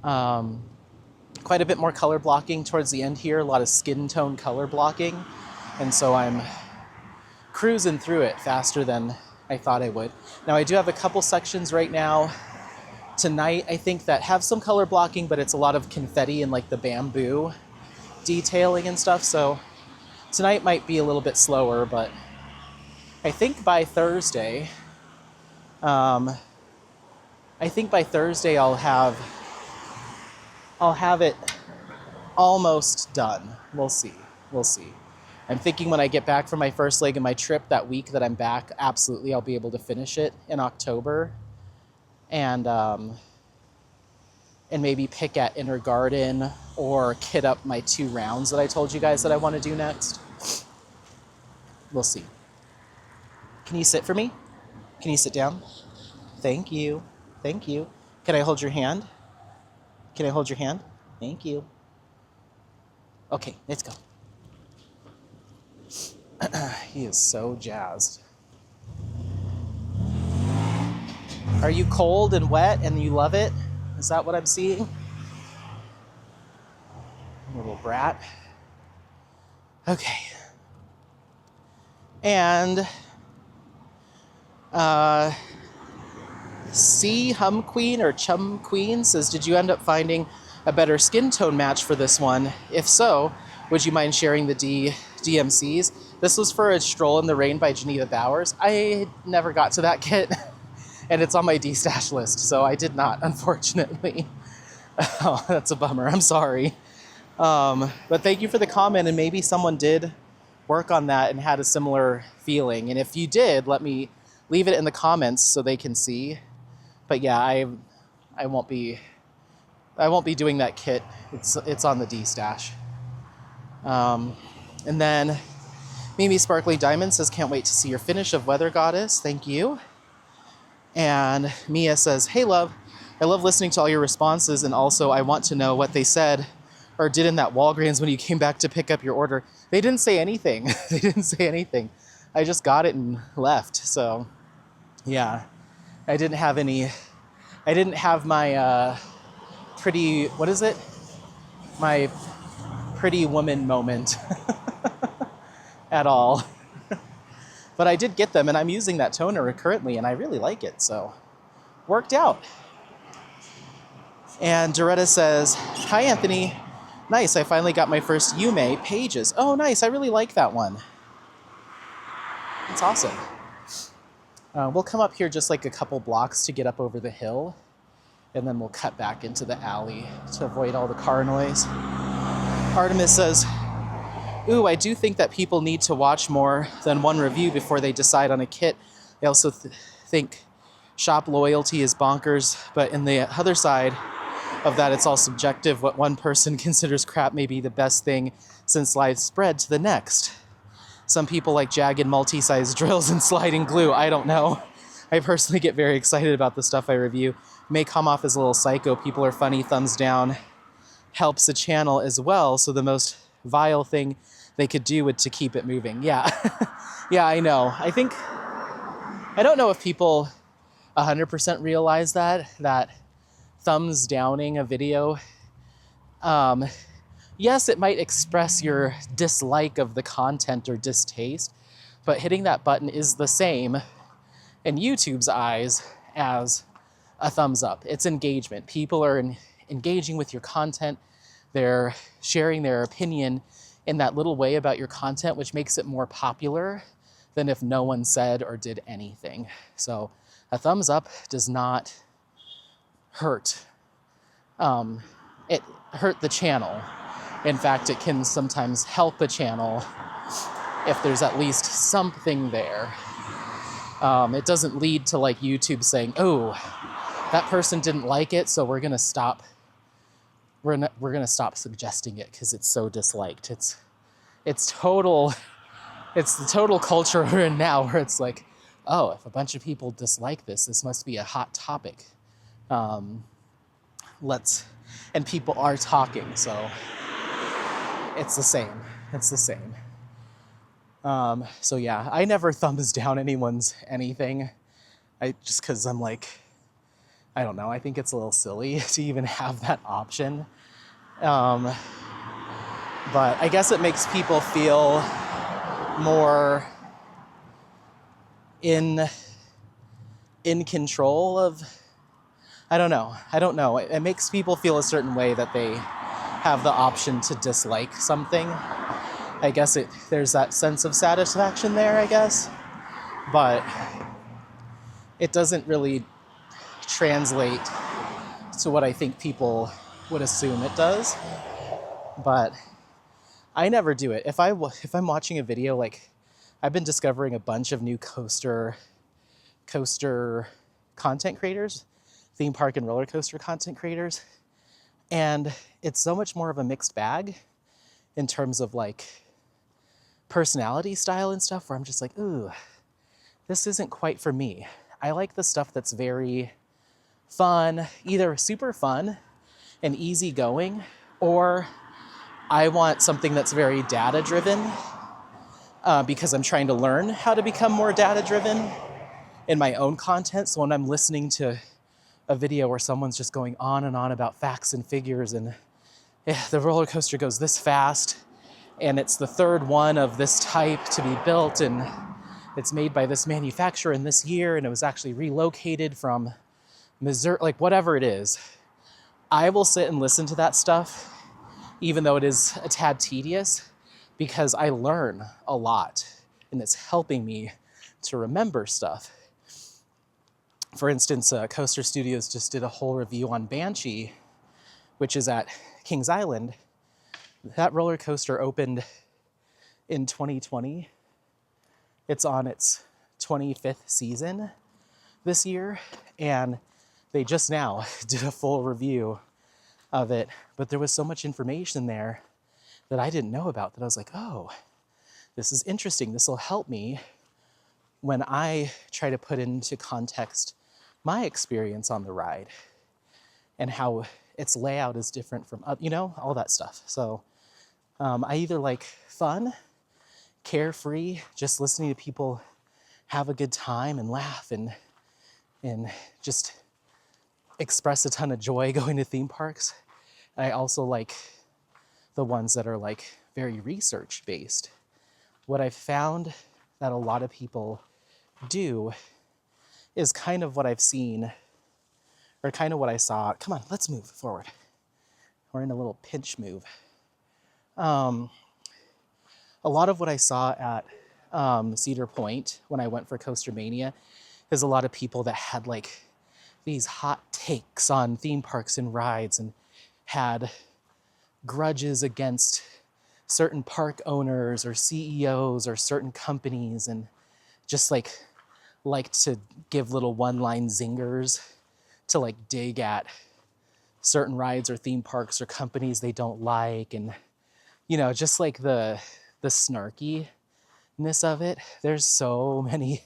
Quite a bit more color blocking towards the end here, a lot of skin tone color blocking. And so I'm cruising through it faster than I thought I would. Now I do have a couple sections right now tonight, I think, that have some color blocking, but it's a lot of confetti and like the bamboo detailing and stuff. So tonight might be a little bit slower, but I think by Thursday, I'll have it almost done. We'll see. I'm thinking when I get back from my first leg of my trip that week that I'm back, absolutely I'll be able to finish it in October. And maybe pick at Inner Garden or kit up my 2 rounds that I told you guys that I want to do next. We'll see. Can you sit for me? Can you sit down? Thank you. Can I hold your hand? Thank you. Okay, let's go. He is so jazzed. Are you cold and wet and you love it? Is that what I'm seeing? Little brat. Okay. And C Hum Queen or Chum Queen says, did you end up finding a better skin tone match for this one? If so, would you mind sharing the DMCs? This was for a Stroll in the Rain by Geneva Bowers. I never got to that kit, and it's on my D-stash list, so I did not, unfortunately. Oh, that's a bummer. I'm sorry. But thank you for the comment, and maybe someone did work on that and had a similar feeling. And if you did, let me leave it in the comments so they can see. But yeah, I won't be doing that kit. It's on the D-stash. And then Mimi Sparkly Diamond says, can't wait to see your finish of Weather Goddess. Thank you. And Mia says, hey love, I love listening to all your responses, and also I want to know what they said or did in that Walgreens when you came back to pick up your order. They didn't say anything. I just got it and left. So yeah, I didn't have my my pretty woman moment at all. But I did get them, and I'm using that toner currently, and I really like it, so worked out. And Doretta says, hi Anthony, nice, I finally got my first Yume pages. Oh nice, I really like that one. It's awesome. We'll come up here just like a couple blocks to get up over the hill, and then we'll cut back into the alley to avoid all the car noise. Artemis says, ooh, I do think that people need to watch more than one review before they decide on a kit. I also think shop loyalty is bonkers, but in the other side of that, it's all subjective. What one person considers crap may be the best thing since life spread to the next. Some people like jagged multi-size drills and sliding glue. I don't know. I personally get very excited about the stuff I review. May come off as a little psycho. People are funny. Thumbs down helps the channel as well. So the most vile thing they could do would to keep it moving. Yeah. Yeah, I know. I don't know if people 100% realize that thumbs downing a video, yes, it might express your dislike of the content or distaste, but hitting that button is the same in YouTube's eyes as a thumbs up. It's engagement. People are engaging with your content. They're sharing their opinion in that little way about your content, which makes it more popular than if no one said or did anything. So a thumbs up does not hurt. It hurt the channel. In fact, it can sometimes help a channel if there's at least something there. It doesn't lead to like YouTube saying, oh, that person didn't like it, so we're gonna stop suggesting it because it's so disliked. It's the total culture we're in now, where it's like, oh, if a bunch of people dislike this must be a hot topic. And people are talking, so it's the same. So yeah, I never thumbs down anyone's anything. Just because I'm like, I don't know, I think it's a little silly to even have that option. But I guess it makes people feel more in control of, I don't know. It makes people feel a certain way that they have the option to dislike something. I guess there's that sense of satisfaction there, I guess. But it doesn't really translate to what I think people would assume it does. But I never do it. If I'm watching a video, like, I've been discovering a bunch of new coaster content creators, theme park and roller coaster content creators, and it's so much more of a mixed bag in terms of like personality style and stuff, where I'm just like, ooh, this isn't quite for me. I like the stuff that's very fun, either super fun and easygoing, or I want something that's very data driven, because I'm trying to learn how to become more data driven in my own content. So when I'm listening to a video where someone's just going on and on about facts and figures, and the roller coaster goes this fast, and it's the third one of this type to be built, and it's made by this manufacturer in this year, and it was actually relocated from Missouri, like whatever it is, I will sit and listen to that stuff, even though it is a tad tedious, because I learn a lot, and it's helping me to remember stuff. For instance, Coaster Studios just did a whole review on Banshee, which is at Kings Island. That roller coaster opened in 2020. It's on its 25th season this year, and they just now did a full review of it. But there was so much information there that I didn't know about that I was like, oh, this is interesting. This will help me when I try to put into context my experience on the ride and how its layout is different from, all that stuff. So I either like fun, carefree, just listening to people have a good time and laugh and just express a ton of joy going to theme parks. I also like the ones that are like very research based. What I've found that a lot of people do is kind of what I've seen, or kind of what I saw. Come on, let's move forward. We're in a little pinch move. A lot of what I saw at Cedar Point when I went for Coaster Mania is a lot of people that had like these hot takes on theme parks and rides, and had grudges against certain park owners or CEOs or certain companies, and just like to give little one-line zingers to like dig at certain rides or theme parks or companies they don't like, and just like the snarkiness of it. There's so many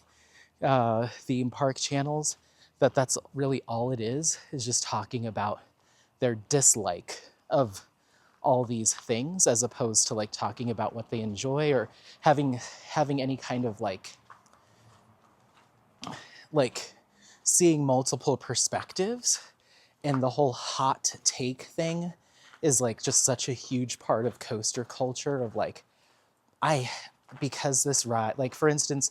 theme park channels that's really all it is just talking about their dislike of all these things, as opposed to like talking about what they enjoy, or having any kind of like seeing multiple perspectives. And the whole hot take thing is like just such a huge part of coaster culture, of like, because this ride, like for instance,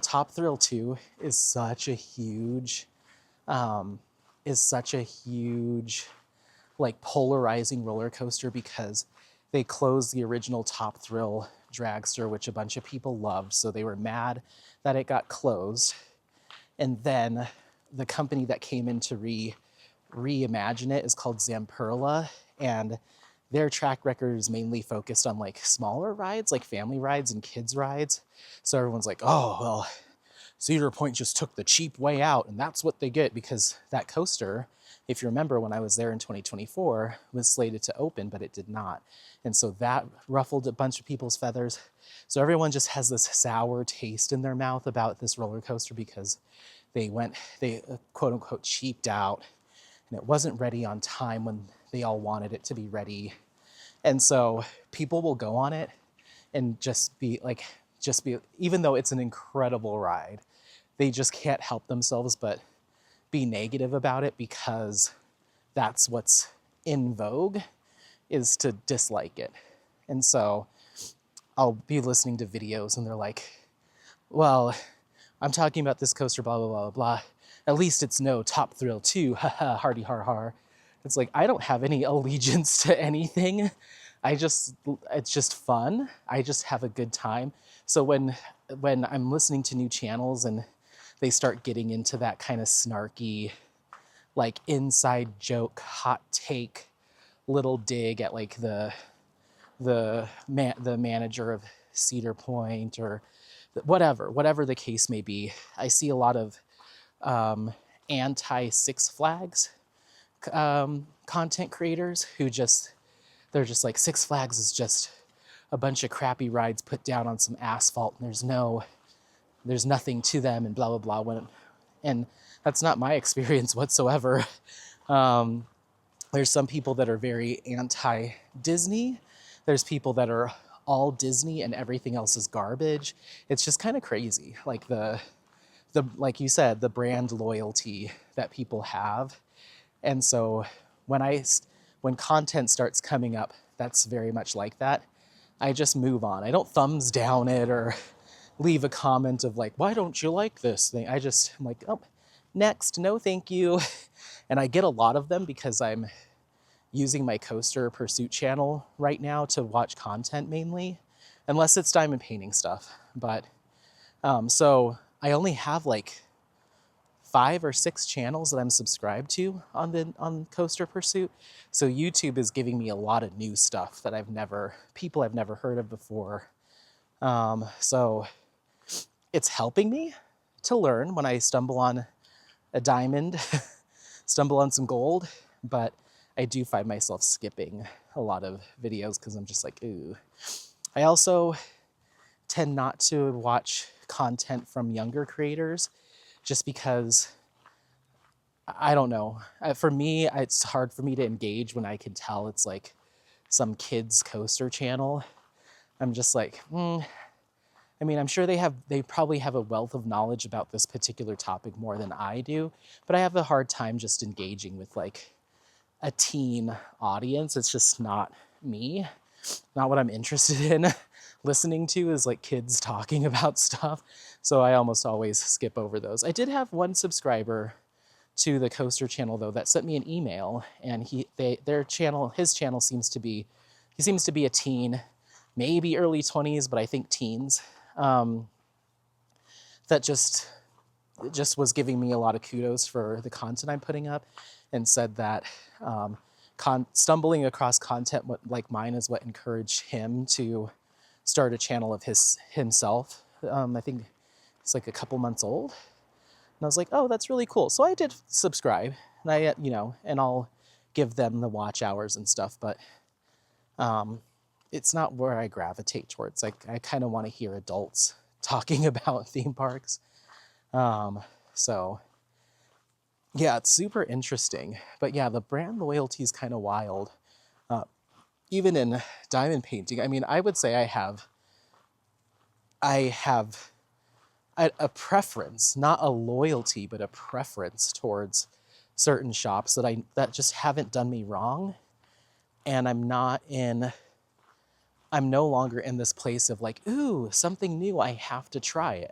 Top Thrill 2 is such a huge like polarizing roller coaster, because they closed the original Top Thrill dragster, which a bunch of people loved, so they were mad that it got closed. And then the company that came in to reimagine it is called Zamperla, and their track record is mainly focused on like smaller rides, like family rides and kids rides. So everyone's like, oh, well, Cedar Point just took the cheap way out, and that's what they get, because that coaster, if you remember when I was there in 2024, was slated to open, but it did not. And so that ruffled a bunch of people's feathers. So everyone just has this sour taste in their mouth about this roller coaster because they quote unquote cheaped out, and it wasn't ready on time when they all wanted it to be ready. And so people will go on it and just be, even though it's an incredible ride, they just can't help themselves but be negative about it, because that's what's in vogue, is to dislike it. And so I'll be listening to videos and they're like, well, I'm talking about this coaster, blah, blah, blah, blah. At least it's no Top Thrill 2, haha, hardy har har. It's like, I don't have any allegiance to anything. It's just fun. I just have a good time. So when I'm listening to new channels and they start getting into that kind of snarky, like inside joke, hot take, little dig at like the manager of Cedar Point, or whatever the case may be, I see a lot of anti Six Flags content creators who they're just like, Six Flags is just a bunch of crappy rides put down on some asphalt, and there's nothing to them, and blah, blah, blah. And that's not my experience whatsoever. There's some people that are very anti-Disney. There's people that are all Disney and everything else is garbage. It's just kind of crazy. Like like you said, the brand loyalty that people have. And so when content starts coming up that's very much like that, I just move on. I don't thumbs down it or leave a comment of like, why don't you like this thing? I'm like, oh, next, no thank you. And I get a lot of them because I'm using my Coaster Pursuit channel right now to watch content mainly, unless it's diamond painting stuff. But so I only have like 5 or 6 channels that I'm subscribed to on Coaster Pursuit. So YouTube is giving me a lot of new stuff that people I've never heard of before. So it's helping me to learn when I stumble on a diamond, stumble on some gold, but I do find myself skipping a lot of videos because I'm just like, ooh. I also tend not to watch content from younger creators just because, I don't know. For me, it's hard for me to engage when I can tell it's like some kid's coaster channel. I'm just like, I mean, I'm sure they probably have a wealth of knowledge about this particular topic more than I do, but I have a hard time just engaging with like a teen audience. It's just not me, not what I'm interested in. Listening to is like kids talking about stuff. So I almost always skip over those. I did have one subscriber to the Coaster channel though that sent me an email, and his channel seems to be a teen, maybe early 20s, but I think teens. That just was giving me a lot of kudos for the content I'm putting up, and said that stumbling across content like mine is what encouraged him to start a channel of himself. I think it's like a couple months old. And I was like, oh, that's really cool. So I did subscribe, and and I'll give them the watch hours and stuff, but it's not where I gravitate towards. Like, I kind of want to hear adults talking about theme parks. So yeah, it's super interesting. But yeah, the brand loyalty is kind of wild. Even in diamond painting, I mean, I would say I have a preference, not a loyalty, but a preference towards certain shops that just haven't done me wrong. And I'm no longer in this place of like, ooh, something new, I have to try it.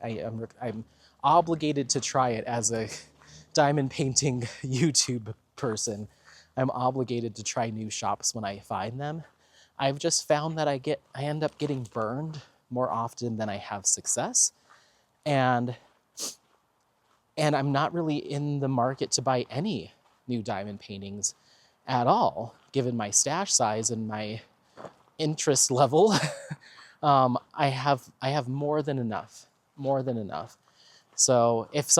I'm obligated to try it as a diamond painting YouTube person. I'm obligated to try new shops when I find them. I've just found that I end up getting burned more often than I have success. And I'm not really in the market to buy any new diamond paintings at all, given my stash size and my interest level. I have more than enough, more than enough. So if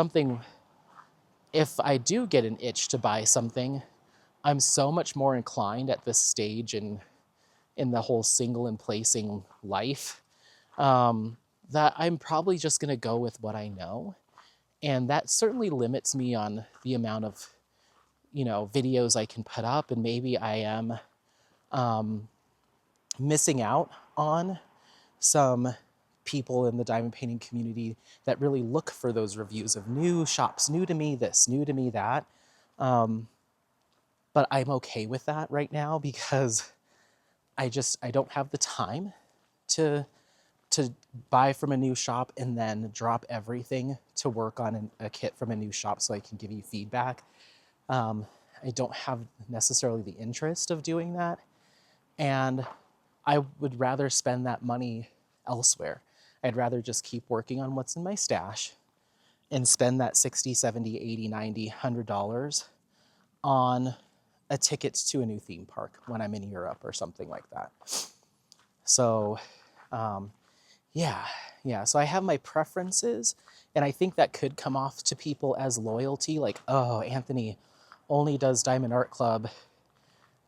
I do get an itch to buy something, I'm so much more inclined at this stage in the whole single and placing life, that I'm probably just going to go with what I know. And that certainly limits me on the amount of, videos I can put up. And maybe I am missing out on some people in the diamond painting community that really look for those reviews of new shops, new to me this, new to me that. But I'm okay with that right now because I don't have the time to buy from a new shop and then drop everything to work on a kit from a new shop so I can give you feedback. I don't have necessarily the interest of doing that. And I would rather spend that money elsewhere. I'd rather just keep working on what's in my stash and spend that $60, $70, $80, $90, $100 on a ticket to a new theme park when I'm in Europe or something like that. So, yeah. So I have my preferences, and I think that could come off to people as loyalty, like, oh, Anthony only does Diamond Art Club,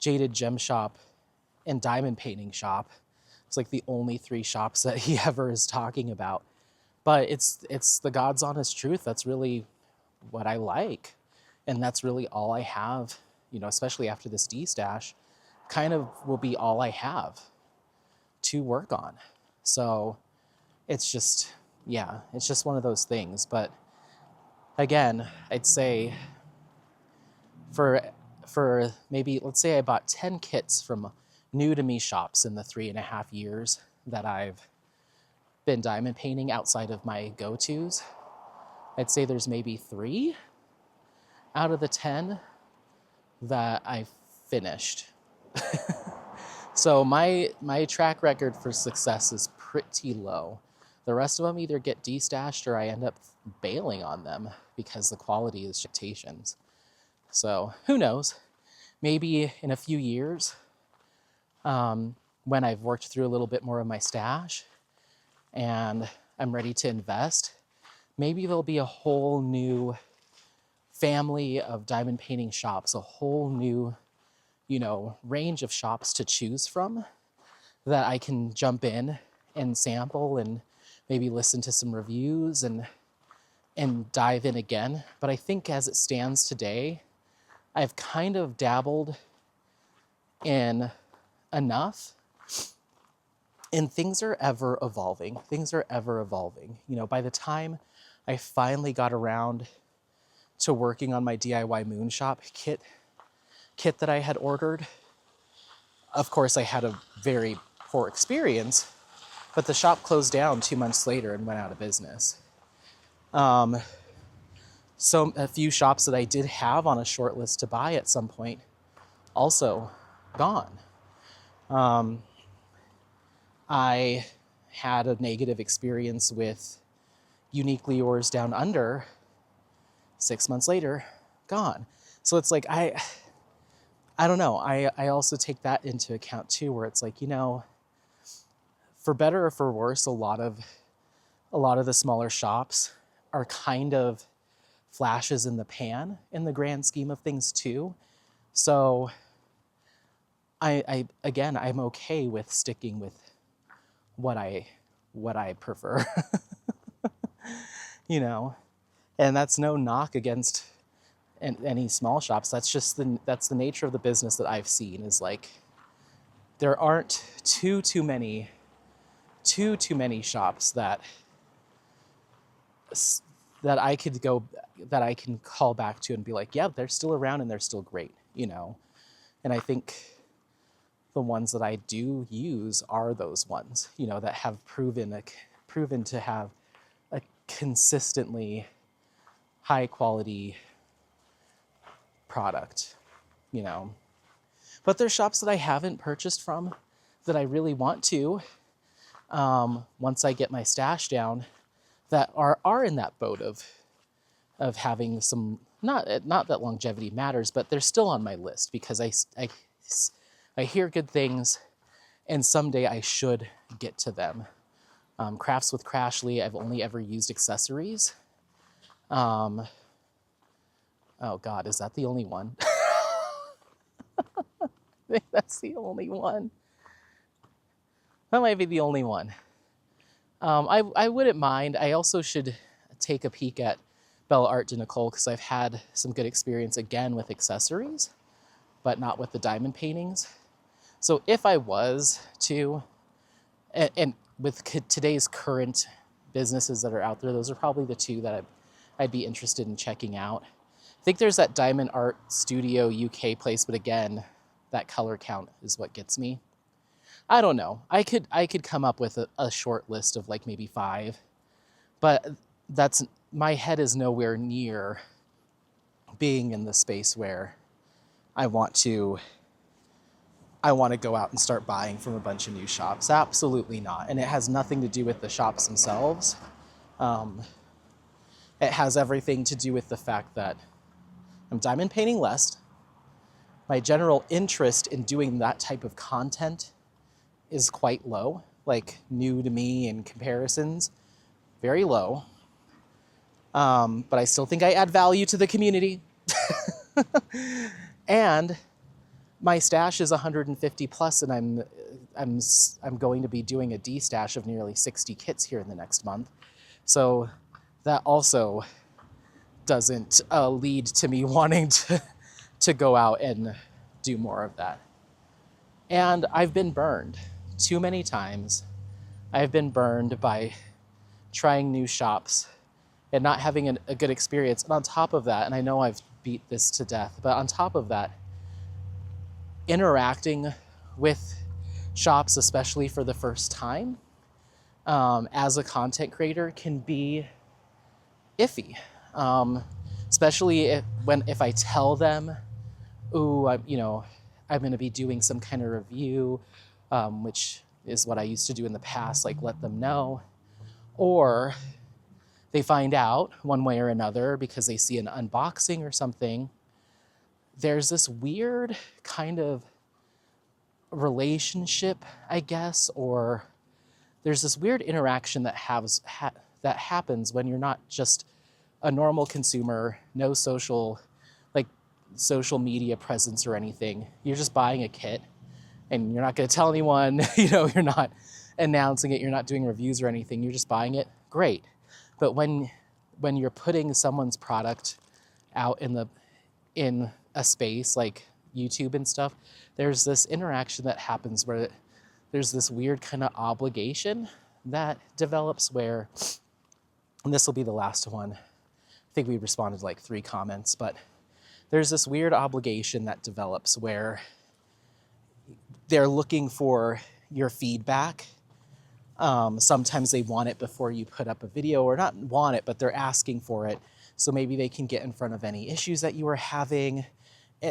Jaded Gem Shop, and Diamond Painting Shop. It's like the only 3 shops that he ever is talking about. But it's the God's honest truth. That's really what I like. And that's really all I have, especially after this D-stash, kind of will be all I have to work on. So it's just one of those things. But again, I'd say for maybe, let's say I bought 10 kits from new to me shops in the 3.5 years that I've been diamond painting outside of my go-tos. I'd say there's maybe 3 out of the 10 that I finished. So my track record for success is pretty low. The rest of them either get destashed or I end up bailing on them because the quality is expectations. So who knows? Maybe in a few years, when I've worked through a little bit more of my stash and I'm ready to invest, maybe there'll be a whole new family of diamond painting shops, a whole new, range of shops to choose from that I can jump in and sample and maybe listen to some reviews and dive in again. But I think as it stands today, I've kind of dabbled in enough, and things are ever evolving. By the time I finally got around to working on my DIY Moonshop kit that I had ordered, of course I had a very poor experience, but the shop closed down 2 months later and went out of business. So a few shops that I did have on a short list to buy at some point also gone. I had a negative experience with Uniquely Yours Down Under. 6 months later, gone. So it's like, I don't know. I also take that into account too, where it's like, for better or for worse, a lot of the smaller shops are kind of flashes in the pan in the grand scheme of things too. So I'm okay with sticking with what I prefer, and that's no knock against any small shops. That's just that's the nature of the business that I've seen, is like, there aren't too many shops that I can call back to and be like, yeah, they're still around and they're still great, And I think the ones that I do use are those ones, that have proven to have a consistently high quality product, But there's shops that I haven't purchased from that I really want to, once I get my stash down, that are in that boat of having some, not that longevity matters, but they're still on my list because I hear good things, and someday I should get to them. Crafts with Crashly, I've only ever used accessories. Oh God, is that the only one? I think that's the only one. That might be the only one. I wouldn't mind. I also should take a peek at Bella Art de Nicole because I've had some good experience again with accessories, but not with the diamond paintings. So if I was to, and with today's current businesses that are out there, those are probably the two that I'd be interested in checking out. I think there's that Diamond Art Studio UK place, but again, that color count is what gets me. I don't know. I could come up with a short list of like maybe 5, but my head is nowhere near being in the space where I want to go out and start buying from a bunch of new shops. Absolutely not. And it has nothing to do with the shops themselves. It has everything to do with the fact that I'm diamond painting less. My general interest in doing that type of content is quite low, like new to me in comparisons, very low. But I still think I add value to the community. And my stash is 150 plus, and I'm going to be doing a D stash of nearly 60 kits here in the next month. So that also doesn't lead to me wanting to go out and do more of that. And I've been burned too many times. I've been burned by trying new shops and not having a good experience. And on top of that, and I know I've beat this to death, but on top of that, interacting with shops, especially for the first time, as a content creator can be iffy. Especially if I tell them, ooh, I'm going to be doing some kind of review, which is what I used to do in the past, like let them know. Or they find out one way or another because they see an unboxing or something. There's this weird kind of relationship, I guess, or there's this weird interaction that happens when you're not just a normal consumer, no social media presence or anything. You're just buying a kit and you're not going to tell anyone, you're not announcing it, you're not doing reviews or anything, you're just buying it. Great. But when you're putting someone's product out in a space like YouTube and stuff, there's this interaction that happens where there's this weird kind of obligation that develops where, and this will be the last one, I think we responded to like 3 comments, but there's this weird obligation that develops where they're looking for your feedback. Sometimes they want it before you put up a video, or not want it, but they're asking for it. So maybe they can get in front of any issues that you are having,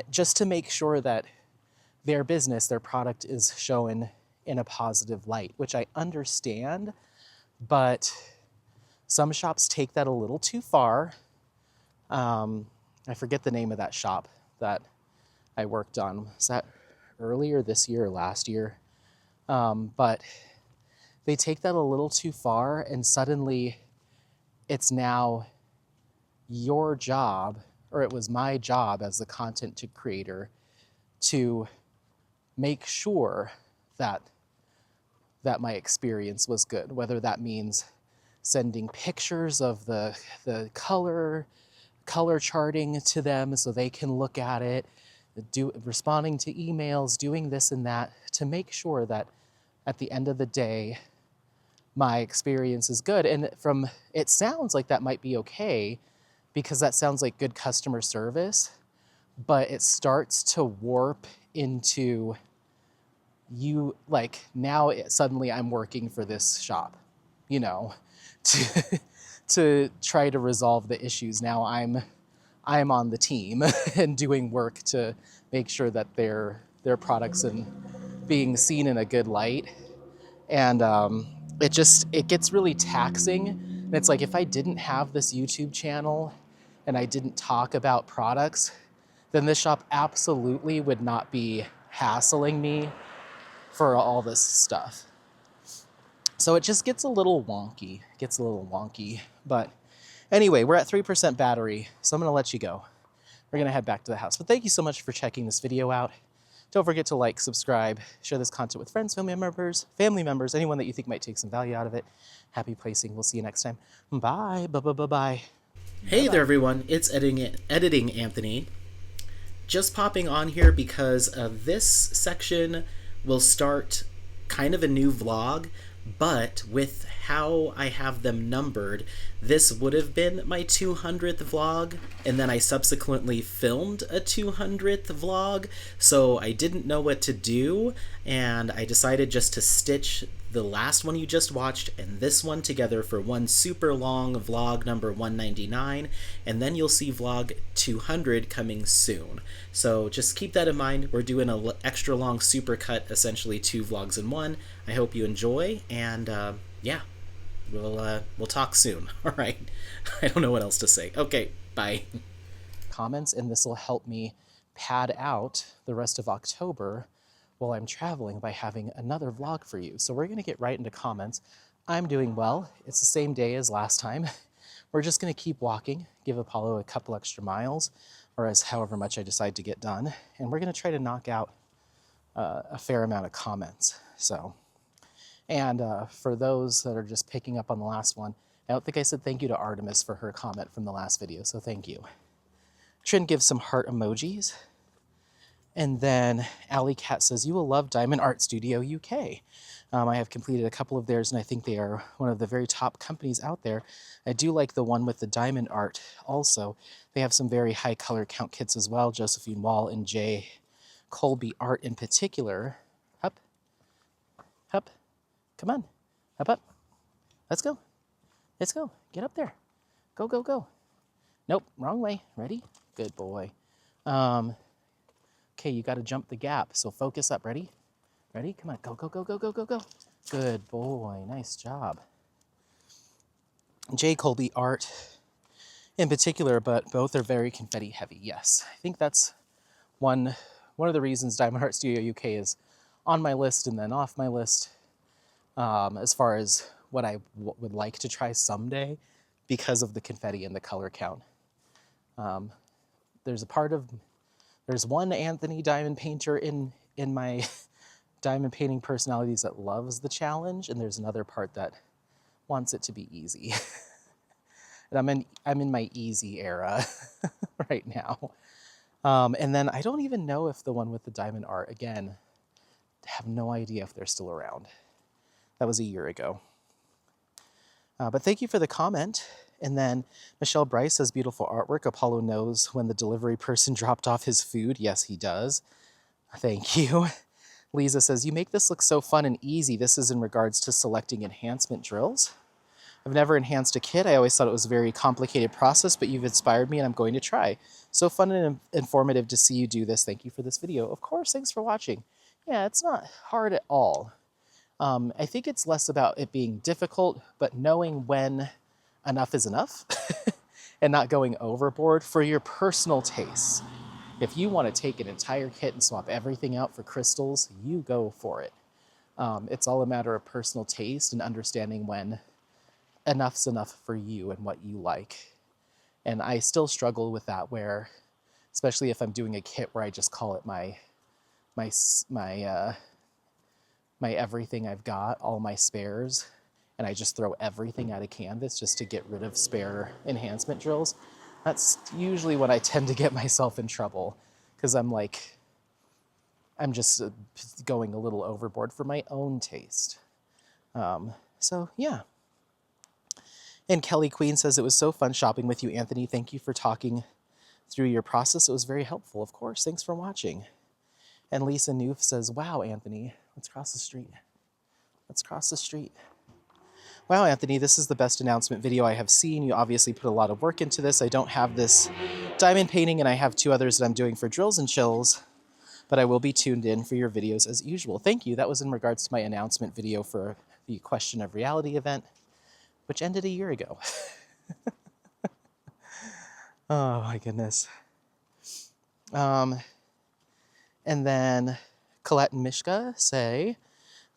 just to make sure that their business, their product is shown in a positive light, which I understand, but some shops take that a little too far. I forget the name of that shop that I worked on. Was that earlier this year or last year? But they take that a little too far, and suddenly it's now your job, or it was my job as the content creator, to make sure that my experience was good, whether that means sending pictures of the color charting to them so they can look at it, responding to emails, doing this and that, to make sure that at the end of the day, my experience is good. And it sounds like that might be okay, because that sounds like good customer service, but it starts to warp into you, like, now suddenly I'm working for this shop, to try to resolve the issues. Now I'm on the team and doing work to make sure that their products and being seen in a good light. And it gets really taxing. And it's like, if I didn't have this YouTube channel and I didn't talk about products, then this shop absolutely would not be hassling me for all this stuff. So it just gets a little wonky. But anyway, we're at 3% battery, so I'm gonna let you go. We're gonna head back to the house. But thank you so much for checking this video out. Don't forget to like, subscribe, share this content with friends, family members, anyone that you think might take some value out of it. Happy placing. We'll see you next time. Bye. Bye. Hey there, everyone. It's Editing Anthony. Just popping on here because this section will start kind of a new vlog, but with how I have them numbered, this would have been my 200th vlog, and then I subsequently filmed a 200th vlog, so I didn't know what to do, and I decided just to stitch the last one you just watched and this one together for one super long vlog number 199, and then you'll see vlog 200 coming soon. So just keep that in mind. We're doing an extra long super cut, essentially 2 vlogs in one. I hope you enjoy, and yeah, we'll talk soon. All right. I don't know what else to say. Okay, bye. Comments, and this will help me pad out the rest of October while I'm traveling by having another vlog for you. So we're gonna get right into comments. I'm doing well. It's the same day as last time. We're just gonna keep walking, give Apollo a couple extra miles, or as however much I decide to get done. And we're gonna try to knock out a fair amount of comments. So, and for those that are just picking up on the last one, I don't think I said thank you to Artemis for her comment from the last video, so thank you. Trin gives some heart emojis. And then Alley Cat says, you will love Diamond Art Studio UK. I have completed a couple of theirs, and I think they are one of the very top companies out there. I do like the one with the diamond art also. They have some very high color count kits as well. Josephine Wall and Jay Colby Art in particular. Up, come on, up. Let's go, get up there. Go. Nope, wrong way, ready? Good boy. Okay, you got to jump the gap, so focus up. Ready? Come on, go. Good boy, nice job. J. Colby Art in particular, but both are very confetti heavy, yes. I think that's one of the reasons Diamond Art Studio UK is on my list and then off my list as far as what I would like to try someday because of the confetti and the color count. There's one Anthony diamond painter in my diamond painting personalities that loves the challenge, and there's another part that wants it to be easy. And I'm in my easy era right now. And then I don't even know if the one with the diamond art, again, I have no idea if they're still around. That was a year ago. But thank you for the comment. And then Michelle Bryce says, beautiful artwork. Apollo knows when the delivery person dropped off his food. Yes, he does. Thank you. Lisa says, you make this look so fun and easy. This is in regards to selecting enhancement drills. I've never enhanced a kit. I always thought it was a very complicated process, but you've inspired me and I'm going to try. So fun and informative to see you do this. Thank you for this video. Of course, thanks for watching. Yeah, it's not hard at all. I think it's less about it being difficult, but knowing when enough is enough and not going overboard for your personal tastes. If you want to take an entire kit and swap everything out for crystals, you go for it. It's all a matter of personal taste and understanding when enough's enough for you and what you like. And I still struggle with that, where, especially if I'm doing a kit where I just call it my everything I've got, all my spares, and I just throw everything at a canvas just to get rid of spare enhancement drills. That's usually when I tend to get myself in trouble, because I'm just going a little overboard for my own taste. So yeah. And Kelly Queen says, it was so fun shopping with you, Anthony. Thank you for talking through your process. It was very helpful. Of course, thanks for watching. And Lisa Noof says, wow, Anthony, let's cross the street. Wow, Anthony, this is the best announcement video I have seen. You obviously put a lot of work into this. I don't have this diamond painting, and I have 2 others that I'm doing for drills and chills, but I will be tuned in for your videos as usual. Thank you. That was in regards to my announcement video for the Question of Reality event, which ended a year ago. Oh my goodness. And then Colette and Mishka say,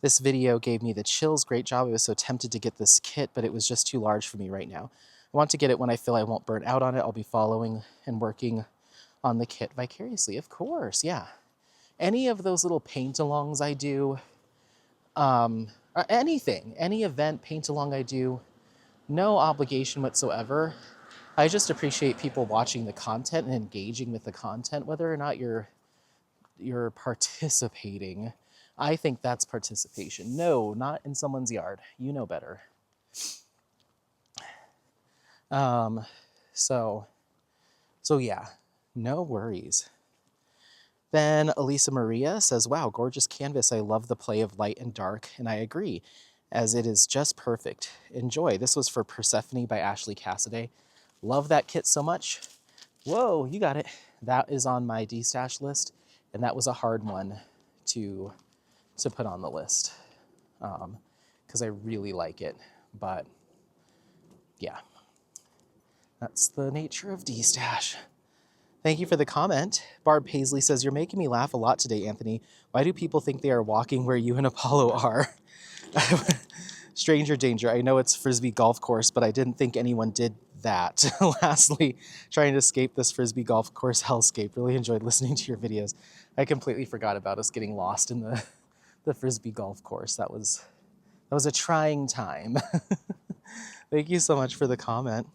this video gave me the chills. Great job. I was so tempted to get this kit, but it was just too large for me right now. I want to get it when I feel I won't burn out on it. I'll be following and working on the kit vicariously. Of course, yeah. Any of those little paint-alongs I do, anything, any event paint-along I do, no obligation whatsoever. I just appreciate people watching the content and engaging with the content, whether or not you're participating. I think that's participation. No, not in someone's yard. You know better. So yeah, no worries. Then Elisa Maria says, wow, gorgeous canvas. I love the play of light and dark, and I agree, as it is just perfect. Enjoy. This was for Persephone by Ashley Cassidy. Love that kit so much. Whoa, you got it. That is on my D-stash list, and that was a hard one to put on the list because I really like it. But yeah, that's the nature of D-stash. Thank you for the comment. Barb Paisley says, you're making me laugh a lot today, Anthony. Why do people think they are walking where you and Apollo are? Stranger danger. I know it's Frisbee golf course, but I didn't think anyone did that. Lastly, trying to escape this Frisbee golf course hellscape. Really enjoyed listening to your videos. I completely forgot about us getting lost in the Frisbee golf course. That was a trying time. Thank you so much for the comment.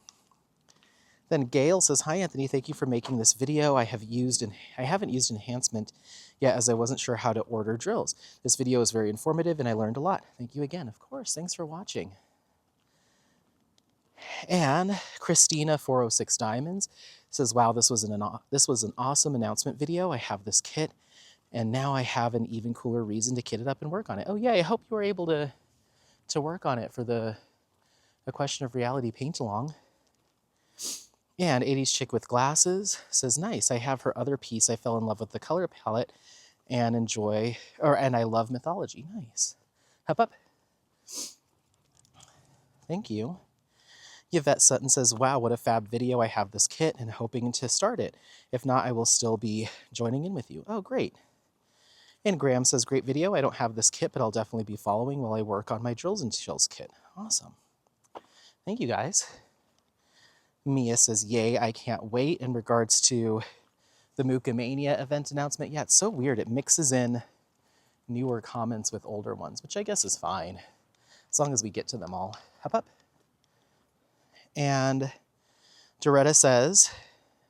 Then Gail says, hi, Anthony. Thank you for making this video. I haven't used enhancement yet as I wasn't sure how to order drills. This video is very informative and I learned a lot. Thank you again. Of course. Thanks for watching. And Christina 406 Diamonds says, wow, this was an awesome announcement video. I have this kit and now I have an even cooler reason to kit it up and work on it. Oh yeah, I hope you were able to work on it for the A Question of Reality paint along. And 80s Chick with Glasses says, nice. I have her other piece. I fell in love with the color palette and I love mythology. Nice. Hop up. Thank you. Yvette Sutton says, wow, what a fab video. I have this kit and hoping to start it. If not, I will still be joining in with you. Oh, great. And Graham says, great video. I don't have this kit, but I'll definitely be following while I work on my Drills and Chills kit. Awesome. Thank you, guys. Mia says, yay, I can't wait. In regards to the Mookamania event announcement, yeah, it's so weird. It mixes in newer comments with older ones, which I guess is fine, as long as we get to them all. Hop up. And Doretta says,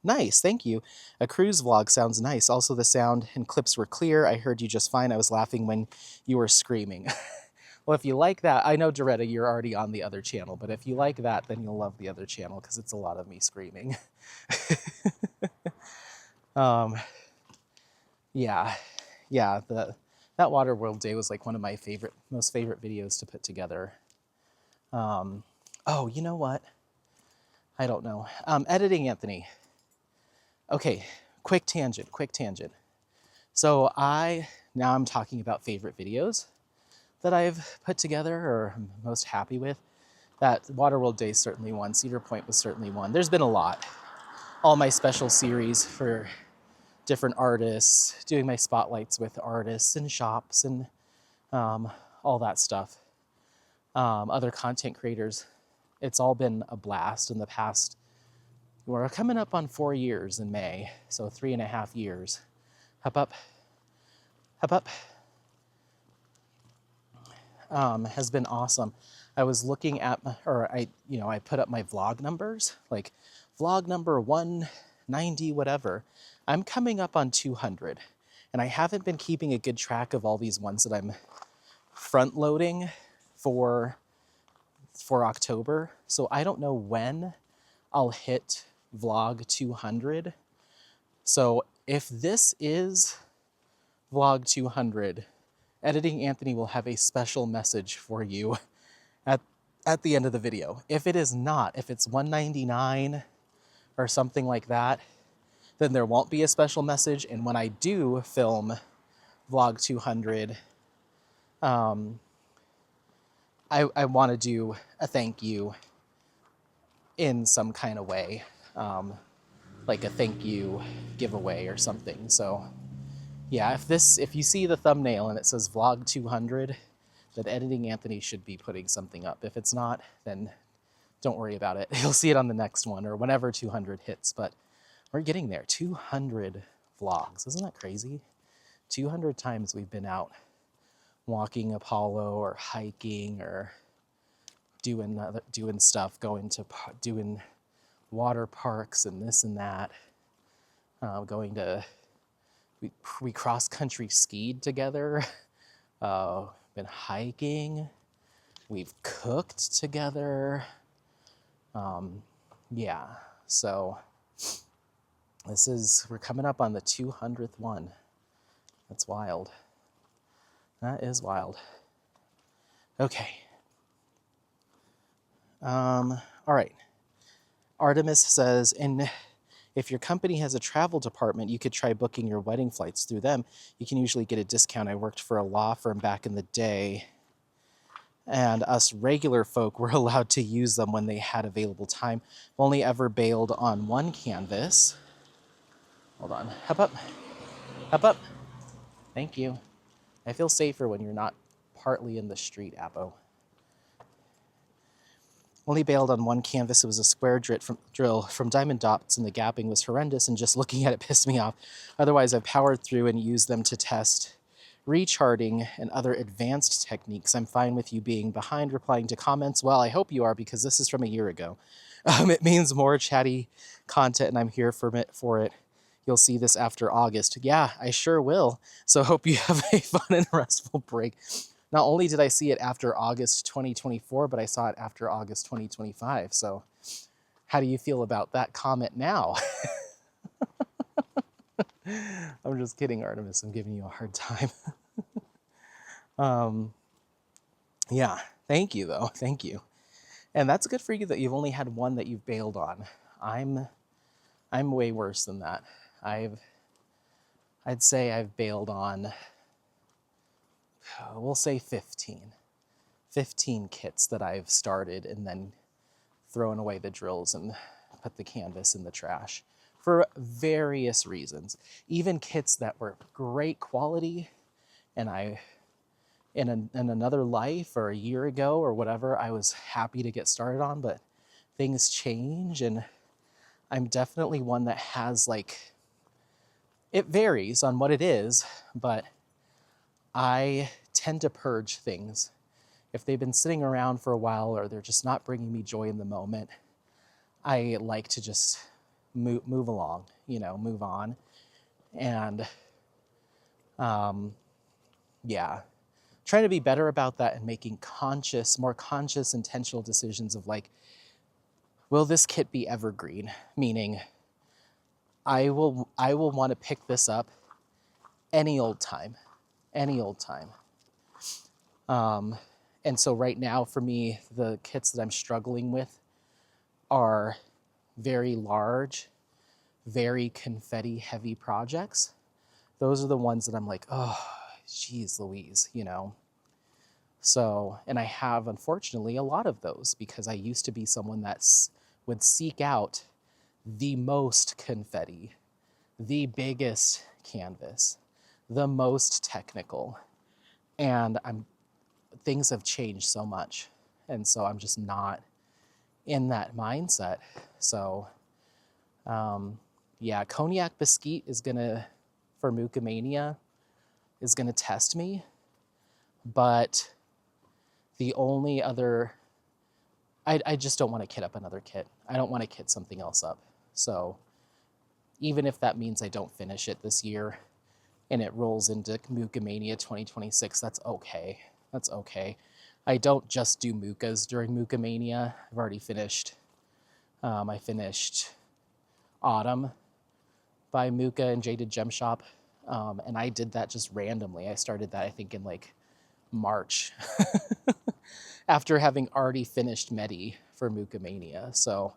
nice, thank you. A cruise vlog sounds nice. Also, the sound and clips were clear. I heard you just fine. I was laughing when you were screaming. Well, if you like that, I know, Doretta, you're already on the other channel, but if you like that, then you'll love the other channel because it's a lot of me screaming. Yeah, that Waterworld day was like one of my most favorite videos to put together. Oh, you know what? I don't know. Editing Anthony. Okay, quick tangent. So now I'm talking about favorite videos that I've put together or I'm most happy with. That Waterworld Day is certainly one. Cedar Point was certainly one. There's been a lot. All my special series for different artists, doing my spotlights with artists and shops and all that stuff. Other content creators. It's all been a blast in the past. We're coming up on 4 years in May, so 3.5 years. Hop up. Has been awesome. I was looking at, I put up my vlog numbers, like vlog number 190, whatever. I'm coming up on 200, and I haven't been keeping a good track of all these ones that I'm front loading for October. So I don't know when I'll hit vlog 200. So if this is vlog 200, Editing Anthony will have a special message for you at the end of the video. If it is not, if it's 199 or something like that, then there won't be a special message. And when I do film vlog 200, I want to do a thank you in some kind of way. like a thank you giveaway or something. So yeah, if you see the thumbnail and it says vlog 200, then Editing Anthony should be putting something up. If it's not, then don't worry about it. You'll see it on the next one or whenever 200 hits, but we're getting there. 200 vlogs. Isn't that crazy? 200 times we've been out walking Apollo or hiking or doing stuff, doing water parks and this and that. Going to we cross country skied together. Been hiking. We've cooked together. Yeah, so we're coming up on the 200th one. That's wild. That is wild. Okay. All right. Artemis says, and if your company has a travel department, you could try booking your wedding flights through them. You can usually get a discount. I worked for a law firm back in the day, and us regular folk were allowed to use them when they had available time. I've only ever bailed on one canvas. Hold on. Hop up. Hop up. Thank you. I feel safer when you're not partly in the street, Appo. Only bailed on one canvas. It was a square drill from Diamond Dots, and the gapping was horrendous, and just looking at it pissed me off. Otherwise, I've powered through and used them to test recharting and other advanced techniques. I'm fine with you being behind replying to comments. Well, I hope you are, because this is from a year ago. It means more chatty content, and I'm here for it. You'll see this after August. Yeah, I sure will. So hope you have a fun and restful break. Not only did I see it after August 2024, but I saw it after August 2025. So how do you feel about that comment now? I'm just kidding, Artemis. I'm giving you a hard time. Yeah, thank you, though. Thank you. And that's good for you that you've only had one that you've bailed on. I'm way worse than that. I'd say I've bailed on, we'll say 15 kits that I've started and then thrown away the drills and put the canvas in the trash for various reasons. Even kits that were great quality, and in another life or a year ago or whatever, I was happy to get started on, but things change, and I'm definitely one that has, like, it varies on what it is, but I tend to purge things. If they've been sitting around for a while or they're just not bringing me joy in the moment, I like to just move along, move on. And yeah, trying to be better about that and making more conscious, intentional decisions of, like, will this kit be evergreen? Meaning, I will want to pick this up any old time. And so right now for me, the kits that I'm struggling with are very large, very confetti heavy projects. Those are the ones that I'm like, oh, geez Louise, So, and I have, unfortunately, a lot of those because I used to be someone that would seek out the most confetti, the biggest canvas, the most technical. And things have changed so much. And so I'm just not in that mindset. So, yeah, Cognac Biscuit for Mucomania, is gonna test me. But the only other, I just don't want to kit up another kit. I don't want to kit something else up. So even if that means I don't finish it this year and it rolls into Mucomania 2026, that's okay. That's okay. I don't just do Mucas during Mucomania. I've already finished. I finished Autumn by Muca and Jaded Gem Shop. And I did that just randomly. I started that, I think, in like March after having already finished Medi for Mucomania. So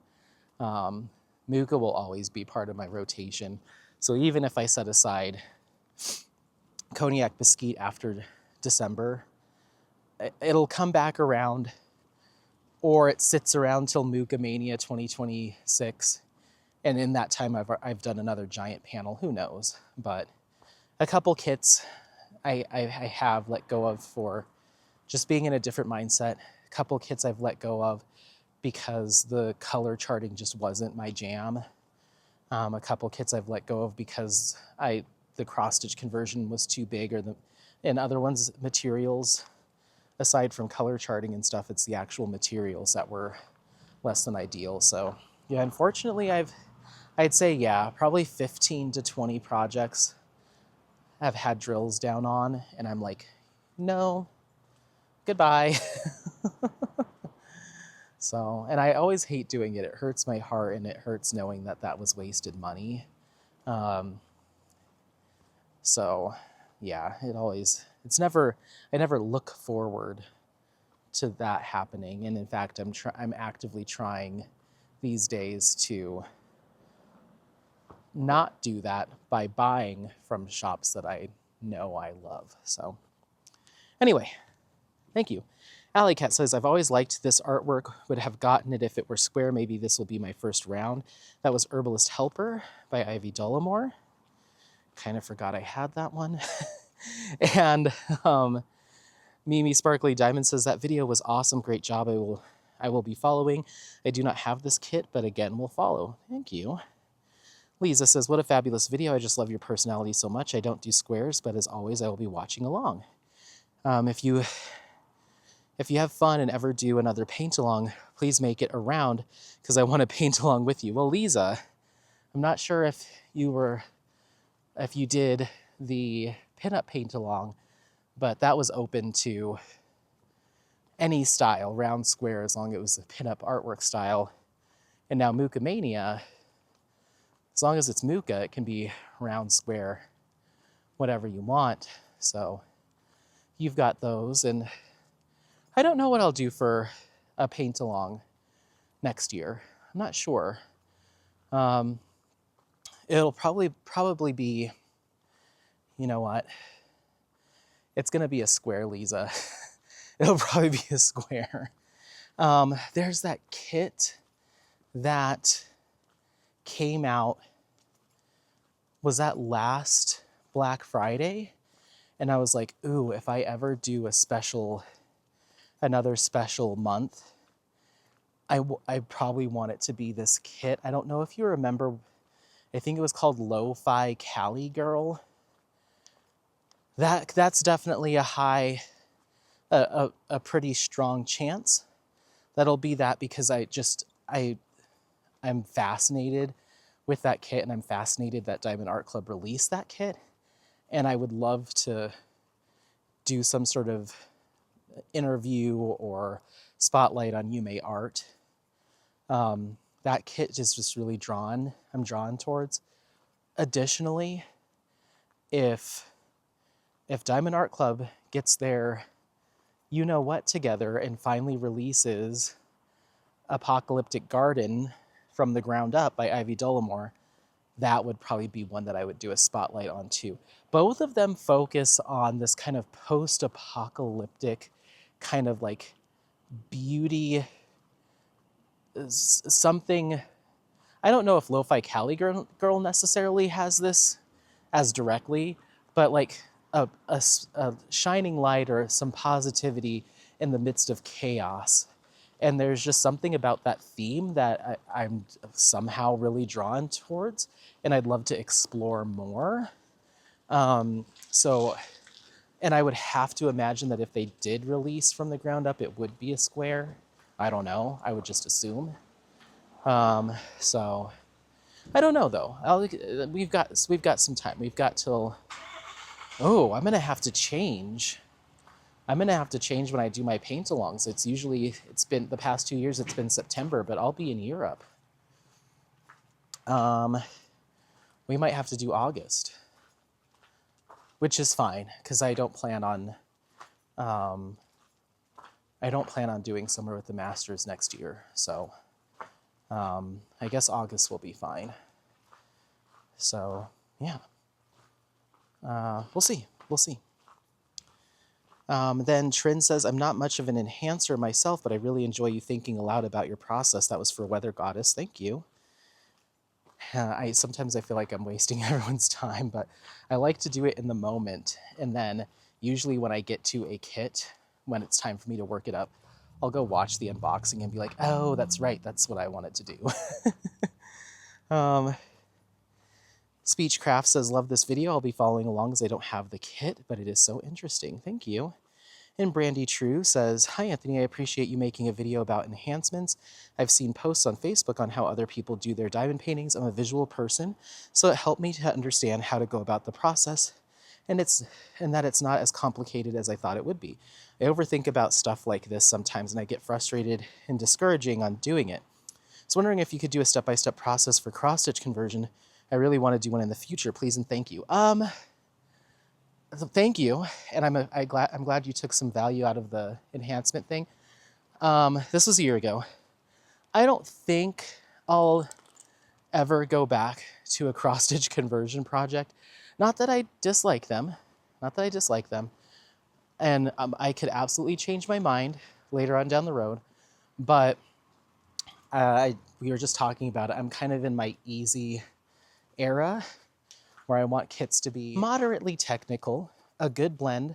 Muca will always be part of my rotation. So even if I set aside Cognac Biscuit after December, it'll come back around, or it sits around till Mucomania 2026, And in that time, I've done another giant panel, who knows? But a couple kits I have let go of for just being in a different mindset. A couple kits I've let go of because the color charting just wasn't my jam. A couple kits I've let go of because the cross stitch conversion was too big, and other ones, materials, aside from color charting and stuff, it's the actual materials that were less than ideal. So yeah, unfortunately I'd say, yeah, probably 15 to 20 projects I've had drills down on, and I'm like, no, goodbye. So, and I always hate doing it. It hurts my heart, and it hurts knowing that that was wasted money. So yeah, I never look forward to that happening. And in fact, I'm actively trying these days to not do that by buying from shops that I know I love. So anyway, thank you. Alley Cat says, I've always liked this artwork, would have gotten it if it were square. Maybe this will be my first round. That was Herbalist Helper by Ivy Dollamore. Kind of forgot I had that one. And Mimi Sparkly Diamond says, that video was awesome. Great job. I will be following. I do not have this kit, but again, will follow. Thank you. Lisa says, what a fabulous video. I just love your personality so much. I don't do squares, but as always, I will be watching along. If you have fun and ever do another paint along, please make it around because I want to paint along with you. Well, Lisa, I'm not sure if you did the pinup paint along, but that was open to any style, round, square, as long as it was a pinup artwork style. And now Muka Mania, as long as it's Muka, it can be round, square, whatever you want. So you've got those, and I don't know what I'll do for a paint along next year. I'm not sure. It'll probably be, you know what? It's gonna be a square, Lisa. It'll probably be a square. There's that kit that came out, was that last Black Friday? And I was like, ooh, if I ever do another special month, I probably want it to be this kit. I don't know if you remember, I think it was called Lo-Fi Cali Girl. That's definitely a pretty strong chance that'll be that, because I'm fascinated with that kit, and I'm fascinated that Diamond Art Club released that kit, and I would love to do some sort of interview or spotlight on Yume Art. That kit is just really I'm drawn towards. Additionally, if Diamond Art Club gets their you know what together and finally releases Apocalyptic Garden from the ground up by Ivy Dollamore, that would probably be one that I would do a spotlight on too. Both of them focus on this kind of post-apocalyptic kind of like beauty, something. I don't know if Lo-Fi Cali Girl necessarily has this as directly, but like a shining light or some positivity in the midst of chaos. And there's just something about that theme that I'm somehow really drawn towards, and I'd love to explore more. And I would have to imagine that if they did release from the ground up, it would be a square. I don't know. I would just assume. So I don't know though. We've got some time. We've got till. Oh, I'm gonna have to change. I'm gonna have to change when I do my paint-alongs. It's been the past 2 years. It's been September, but I'll be in Europe. We might have to do August, which is fine because I don't plan on doing Summer with the Masters next year. So I guess August will be fine. So yeah, we'll see. Then Trin says, I'm not much of an enhancer myself, but I really enjoy you thinking aloud about your process. That was for Weather Goddess. Thank you. Sometimes I feel like I'm wasting everyone's time, but I like to do it in the moment. And then usually when I get to a kit, when it's time for me to work it up, I'll go watch the unboxing and be like, oh, that's right, that's what I wanted to do. Speechcraft says, love this video. I'll be following along as I don't have the kit, but it is so interesting. Thank you. And Brandy True says, hi, Anthony. I appreciate you making a video about enhancements. I've seen posts on Facebook on how other people do their diamond paintings. I'm a visual person, so it helped me to understand how to go about the process, and that it's not as complicated as I thought it would be. I overthink about stuff like this sometimes, and I get frustrated and discouraging on doing it. I was wondering if you could do a step-by-step process for cross-stitch conversion. I really want to do one in the future, please and thank you. Thank you, and I'm glad you took some value out of the enhancement thing. This was a year ago. I don't think I'll ever go back to a cross-stitch conversion project. Not that I dislike them, and I could absolutely change my mind later on down the road, but we were just talking about it. I'm kind of in my easy era where I want kits to be moderately technical, a good blend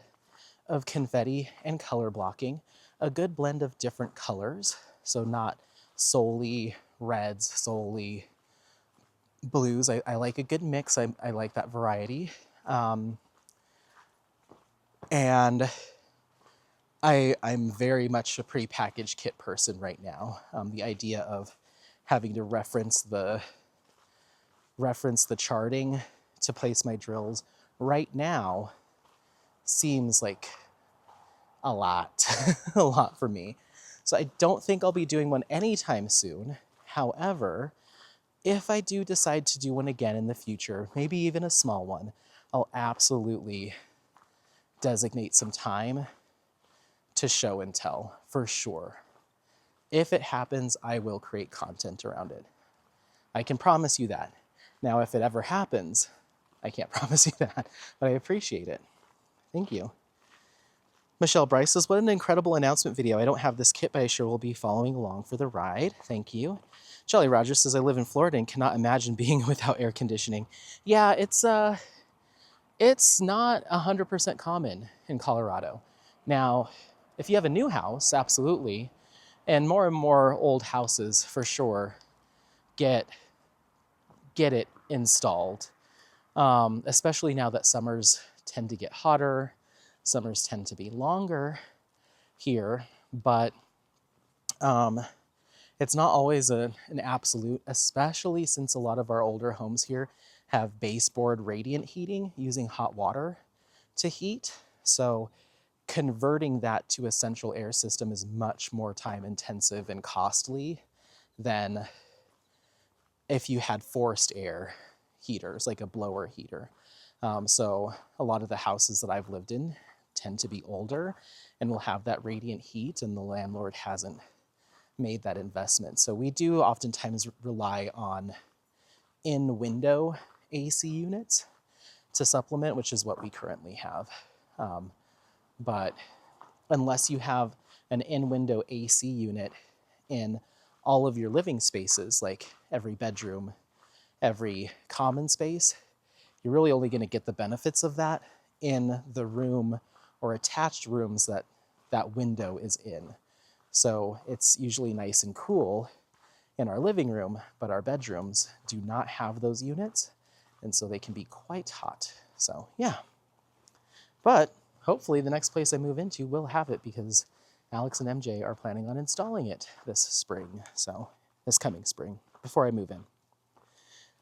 of confetti and color blocking, a good blend of different colors, so not solely reds, solely blues. I like a good mix. I like that variety. And I'm very much a pre-packaged kit person right now. The idea of having to reference the charting to place my drills right now seems like a lot, a lot for me. So I don't think I'll be doing one anytime soon. However, if I do decide to do one again in the future, maybe even a small one, I'll absolutely designate some time to show and tell, for sure. If it happens, I will create content around it. I can promise you that. Now, if it ever happens, I can't promise you that, but I appreciate it. Thank you. Michelle Bryce says, what an incredible announcement video. I don't have this kit, but I sure will be following along for the ride. Thank you. Jolly Rogers says, I live in Florida and cannot imagine being without air conditioning. Yeah, it's not 100% common in Colorado. Now, if you have a new house, absolutely, and more old houses for sure get it installed, especially now that summers tend to get hotter, summers tend to be longer here, but it's not always an absolute, especially since a lot of our older homes here have baseboard radiant heating using hot water to heat. So converting that to a central air system is much more time intensive and costly than if you had forced air heaters, like a blower heater. So a lot of the houses that I've lived in tend to be older and will have that radiant heat, and the landlord hasn't made that investment. So we do oftentimes rely on in-window AC units to supplement, which is what we currently have. But unless you have an in-window AC unit in all of your living spaces, like every bedroom, every common space, you're really only going to get the benefits of that in the room or attached rooms that that window is in. So it's usually nice and cool in our living room, but our bedrooms do not have those units, and so they can be quite hot. So yeah, but hopefully the next place I move into will have it, because Alex and MJ are planning on installing it this spring, so this coming spring, before I move in.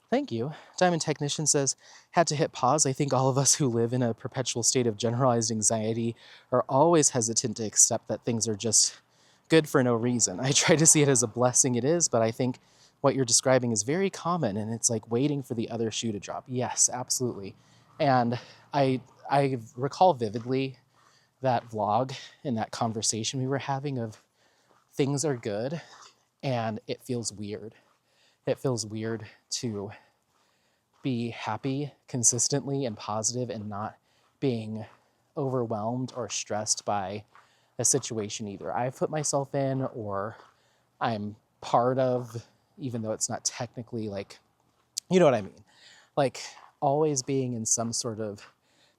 Thank you. Diamond Technician says, had to hit pause. I think all of us who live in a perpetual state of generalized anxiety are always hesitant to accept that things are just good for no reason. I try to see it as a blessing it is, but I think what you're describing is very common, and it's like waiting for the other shoe to drop. Yes, absolutely. And I recall vividly that vlog and that conversation we were having of things are good and it feels weird. It feels weird to be happy consistently and positive and not being overwhelmed or stressed by a situation either I've put myself in or I'm part of, even though it's not technically like You know what I mean? Like always being in some sort of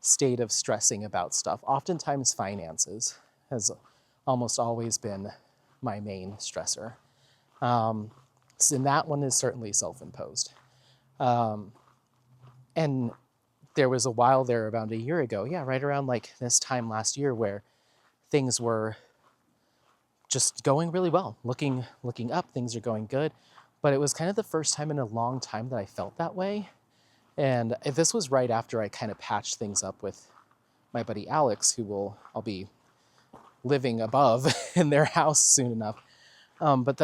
state of stressing about stuff. Oftentimes finances has almost always been my main stressor. And that one is certainly self-imposed. And there was a while there about a year ago, yeah, right around like this time last year, where things were just going really well. Looking up, things are going good. But it was kind of the first time in a long time that I felt that way. And this was right after I kind of patched things up with my buddy Alex, I'll be living above in their house soon enough. But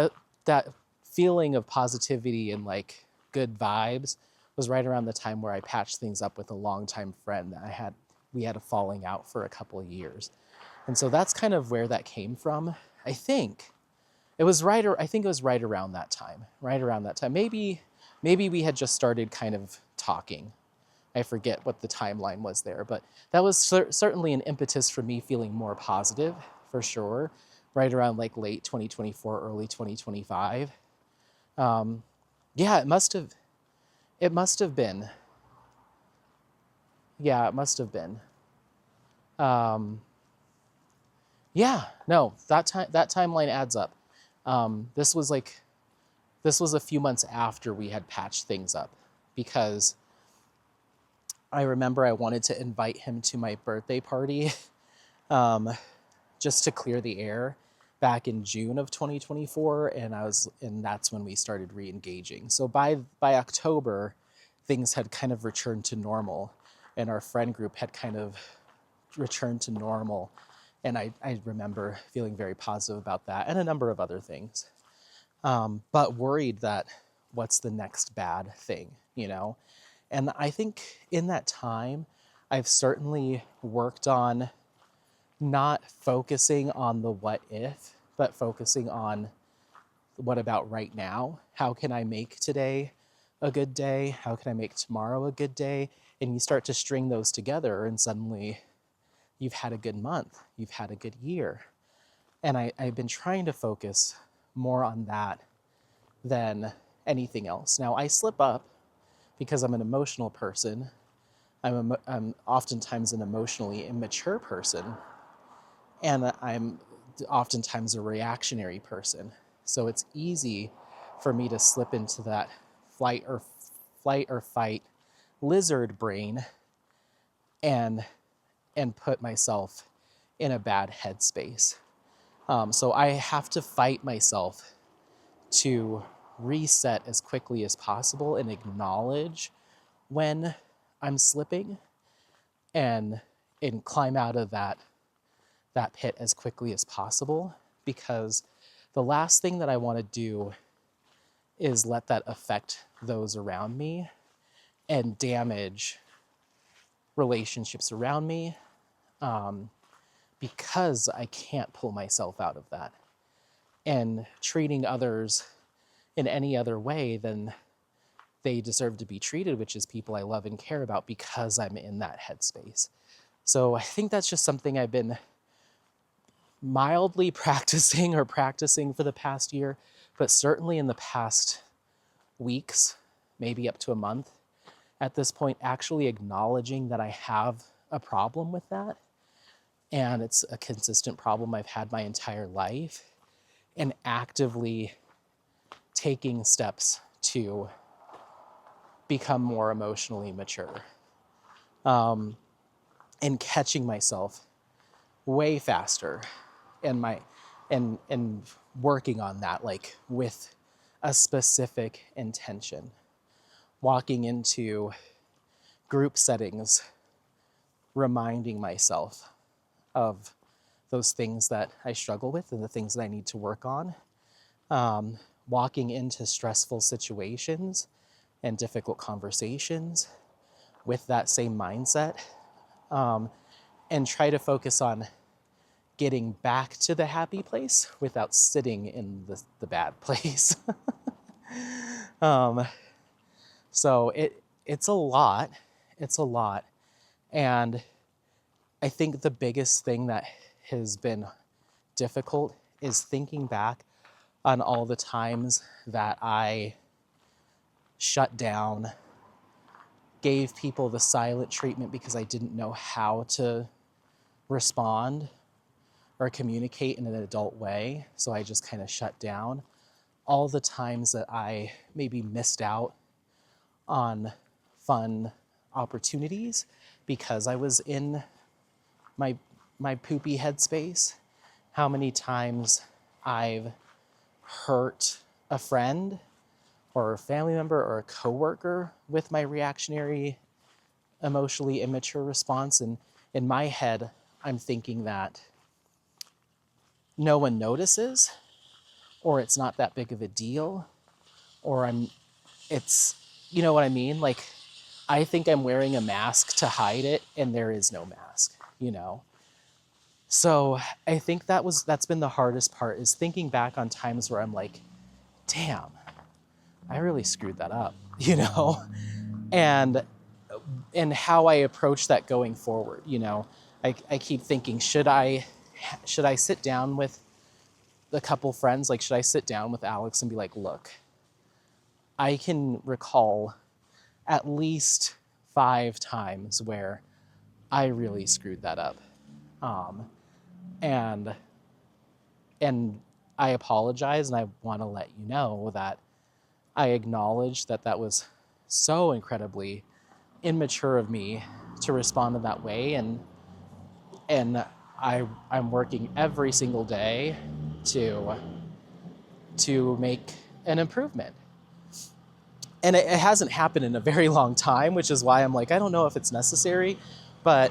that feeling of positivity and like good vibes was right around the time where I patched things up with a longtime friend that we had a falling out for a couple of years. And so that's kind of where that came from. I think it was right around that time. Maybe we had just started kind of talking. I forget what the timeline was there, but that was certainly an impetus for me feeling more positive, for sure, right around like late 2024, early 2025. Yeah, it must have been. Yeah, it must have been. Yeah, no, that timeline adds up. This was a few months after we had patched things up, because I remember I wanted to invite him to my birthday party, just to clear the air back in June of 2024, and that's when we started re-engaging. So by October, things had kind of returned to normal, and our friend group had kind of returned to normal. And I remember feeling very positive about that and a number of other things. But worried that what's the next bad thing, you know? And I think in that time, I've certainly worked on not focusing on the what if, but focusing on what about right now? How can I make today a good day? How can I make tomorrow a good day? And you start to string those together, and suddenly you've had a good month, you've had a good year. And I've been trying to focus more on that than anything else. Now, I slip up because I'm an emotional person. I'm oftentimes an emotionally immature person, and I'm oftentimes a reactionary person. So it's easy for me to slip into that flight or fight lizard brain and put myself in a bad headspace. So I have to fight myself to reset as quickly as possible and acknowledge when I'm slipping and climb out of that pit as quickly as possible, because the last thing that I want to do is let that affect those around me and damage relationships around me, because I can't pull myself out of that. And treating others in any other way than they deserve to be treated, which is people I love and care about, because I'm in that headspace. So I think that's just something I've been mildly practicing for the past year, but certainly in the past weeks, maybe up to a month at this point, actually acknowledging that I have a problem with that. And it's a consistent problem I've had my entire life, and actively taking steps to become more emotionally mature, and catching myself way faster, and working on that, like with a specific intention, walking into group settings reminding myself of those things that I struggle with and the things that I need to work on, walking into stressful situations and difficult conversations with that same mindset, and try to focus on getting back to the happy place without sitting in the bad place. So it's a lot. It's a lot. And I think the biggest thing that has been difficult is thinking back on all the times that I shut down, gave people the silent treatment because I didn't know how to respond or communicate in an adult way. So I just kind of shut down. All the times that I maybe missed out on fun opportunities because I was in my poopy headspace. How many times I've hurt a friend or a family member or a coworker with my reactionary, emotionally immature response. And in my head, I'm thinking that no one notices, or it's not that big of a deal, or it's, you know what I mean? Like, I think I'm wearing a mask to hide it, and there is no mask, you know? So I think that's been the hardest part, is thinking back on times where I'm like, damn, I really screwed that up, you know? And how I approach that going forward, you know? I keep thinking, should I sit down with a couple friends? Like, should I sit down with Alex and be like, look, I can recall at least 5 times where I really screwed that up. And I apologize, and I want to let you know that I acknowledge that that was so incredibly immature of me to respond in that way, and I'm working every single day to make an improvement. And it hasn't happened in a very long time, which is why I'm like, I don't know if it's necessary, but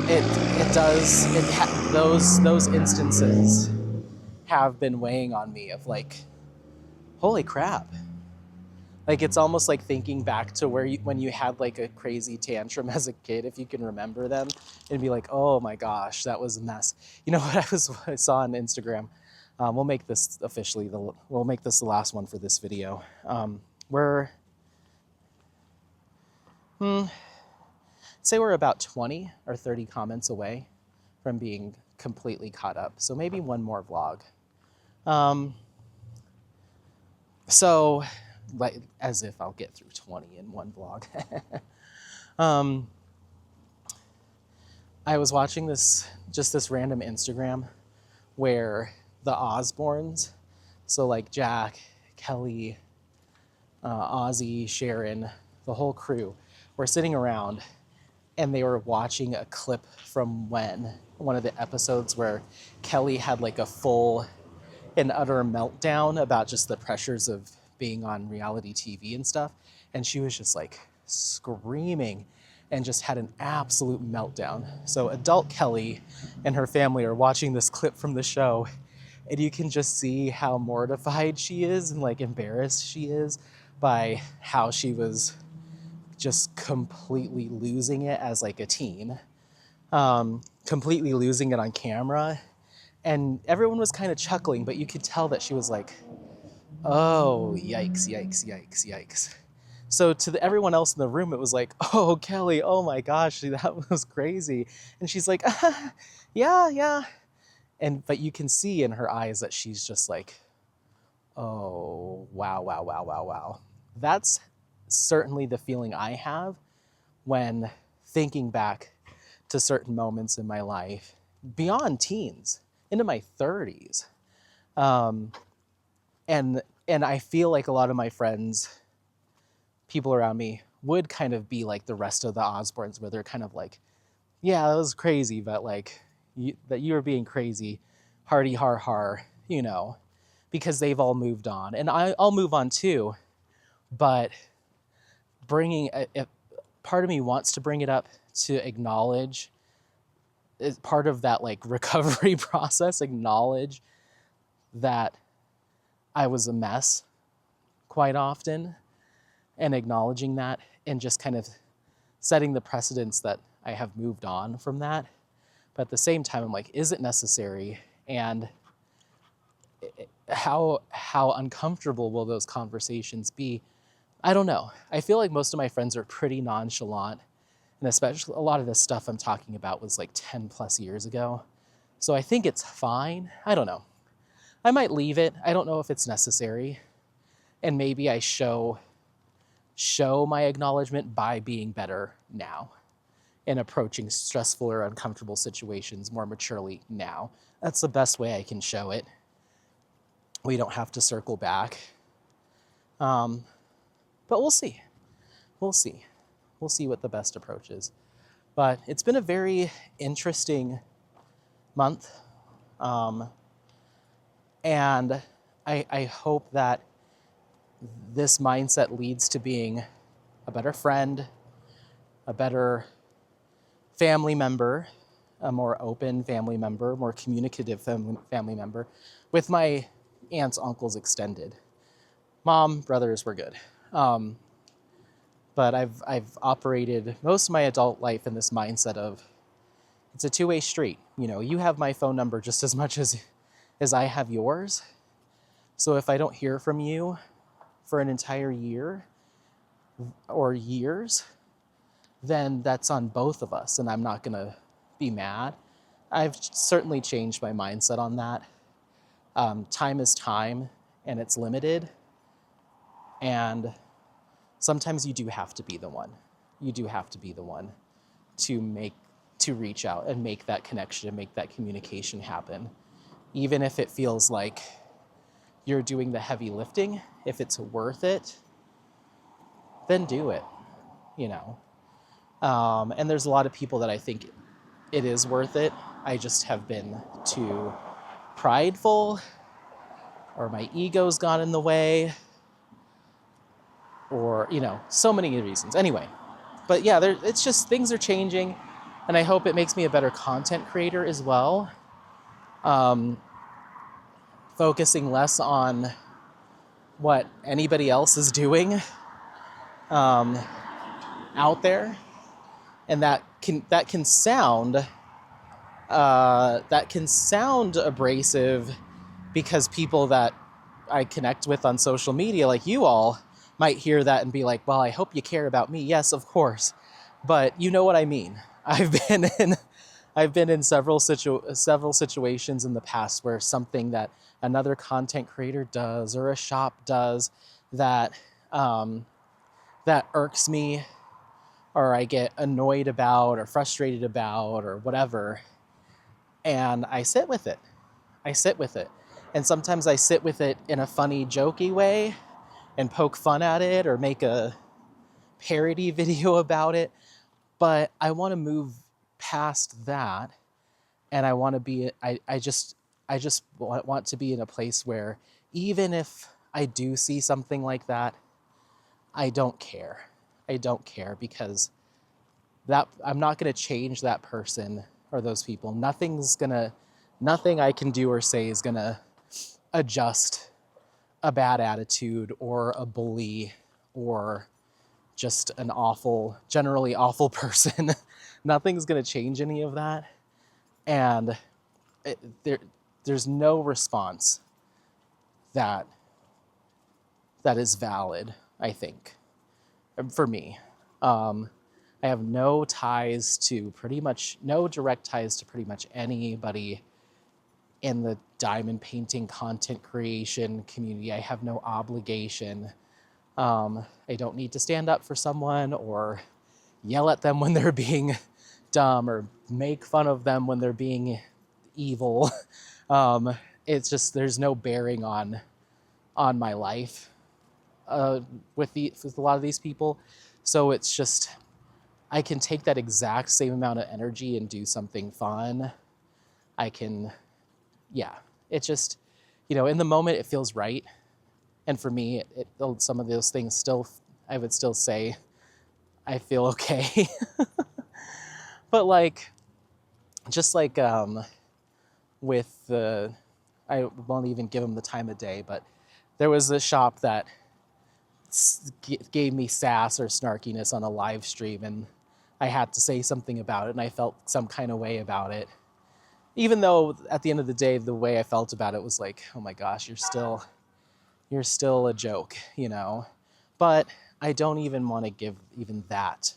it does. Those instances have been weighing on me of like, holy crap. Like, it's almost like thinking back to when you had like a crazy tantrum as a kid, if you can remember them, and be like, oh my gosh, that was a mess. You know what I saw on Instagram? We'll make this we'll make this the last one for this video. Say we're about 20 or 30 comments away from being completely caught up. So maybe one more vlog. So, like, as if I'll get through 20 in one vlog. I was watching this random Instagram where the Osbournes, so like Jack, Kelly, Ozzy, Sharon, the whole crew, were sitting around and they were watching a clip from one of the episodes where Kelly had like a full and utter meltdown about just the pressures of being on reality TV and stuff. And she was just like screaming and just had an absolute meltdown. So adult Kelly and her family are watching this clip from the show, and you can just see how mortified she is and like embarrassed she is by how she was just completely losing it as like a teen, completely losing it on camera. And everyone was kind of chuckling, but you could tell that she was like, oh, yikes, yikes, yikes, yikes. So to everyone else in the room, it was like, oh, Kelly, oh my gosh, that was crazy. And she's like, yeah. But you can see in her eyes that she's just like, oh, wow. That's certainly the feeling I have when thinking back to certain moments in my life beyond teens, into my 30s. And I feel like a lot of my friends, people around me, would kind of be like the rest of the Osbournes, where they're kind of like, yeah, that was crazy, but like, that you were being crazy, hardy har, you know, because they've all moved on. And I'll move on too, but part of me wants to bring it up to acknowledge, as part of that like recovery process, acknowledge that I was a mess quite often, and acknowledging that and just kind of setting the precedence that I have moved on from that. But at the same time, I'm like, is it necessary? And how uncomfortable will those conversations be? I don't know. I feel like most of my friends are pretty nonchalant, and especially a lot of this stuff I'm talking about was like 10 plus years ago. So I think it's fine. I don't know. I might leave it. I don't know if it's necessary. And maybe I show show my acknowledgement by being better now and approaching stressful or uncomfortable situations more maturely now. That's the best way I can show it. We don't have to circle back. But we'll see. We'll see. We'll see what the best approach is. But it's been a very interesting month. And I hope that this mindset leads to being a better friend, a better family member, a more open family member, more communicative family member with my aunts, uncles, extended. Mom, brothers were good. But I've operated most of my adult life in this mindset of it's a two-way street. You know, you have my phone number just as much as I have yours. So if I don't hear from you for an entire year or years, then that's on both of us, and I'm not gonna be mad. I've certainly changed my mindset on that. Time is time, and it's limited, and sometimes you do have to be the one. You do have to be the one to reach out and make that connection and make that communication happen. Even if it feels like you're doing the heavy lifting, if it's worth it, then do it, you know. And there's a lot of people that I think it is worth it. I just have been too prideful, or my ego's got in the way, or, you know, so many reasons. Anyway, but yeah, it's just things are changing, and I hope it makes me a better content creator as well. Focusing less on what anybody else is doing out there, and that can sound abrasive, because people that I connect with on social media, like you all, might hear that and be like, well, I hope you care about me. Yes, of course. But you know what I mean. I've been in several situations in the past where something that another content creator does or a shop does that irks me, or I get annoyed about or frustrated about or whatever, and I sit with it. And sometimes I sit with it in a funny, jokey way and poke fun at it or make a parody video about it. But I want to move past that, and I want to be, I just want to be in a place where even if I do see something like that, I don't care. Because that I'm not going to change that person or those people. Nothing I can do or say is going to adjust a bad attitude or a bully or just an generally awful person. Nothing's going to change any of that. And there's no response that is valid, I think, for me. I have no direct ties to pretty much anybody in the diamond painting content creation community. I have no obligation. I don't need to stand up for someone or yell at them when they're being dumb or make fun of them when they're being evil. It's just, there's no bearing on my life with a lot of these people. So it's just, I can take that exact same amount of energy and do something fun. It's just, in the moment it feels right. And for me, some of those things I would still say I feel okay. But I won't even give them the time of day, but there was a shop that gave me sass or snarkiness on a live stream, and I had to say something about it, and I felt some kind of way about it. Even though at the end of the day, the way I felt about it was like, oh my gosh, you're still a joke, But I don't even want to give even that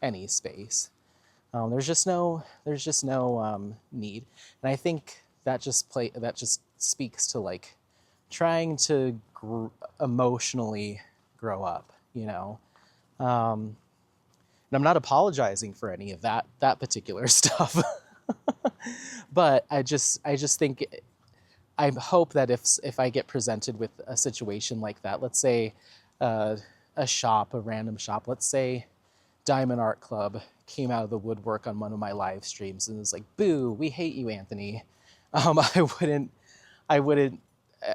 any space. There's just no need, and I think that just speaks to trying to emotionally grow up. And I'm not apologizing for any of that particular stuff. But I just think, I hope that if I get presented with a situation like that, let's say uh, a random shop, let's say Diamond Art Club came out of the woodwork on one of my live streams and was like, "Boo, we hate you, Anthony." I I wouldn't,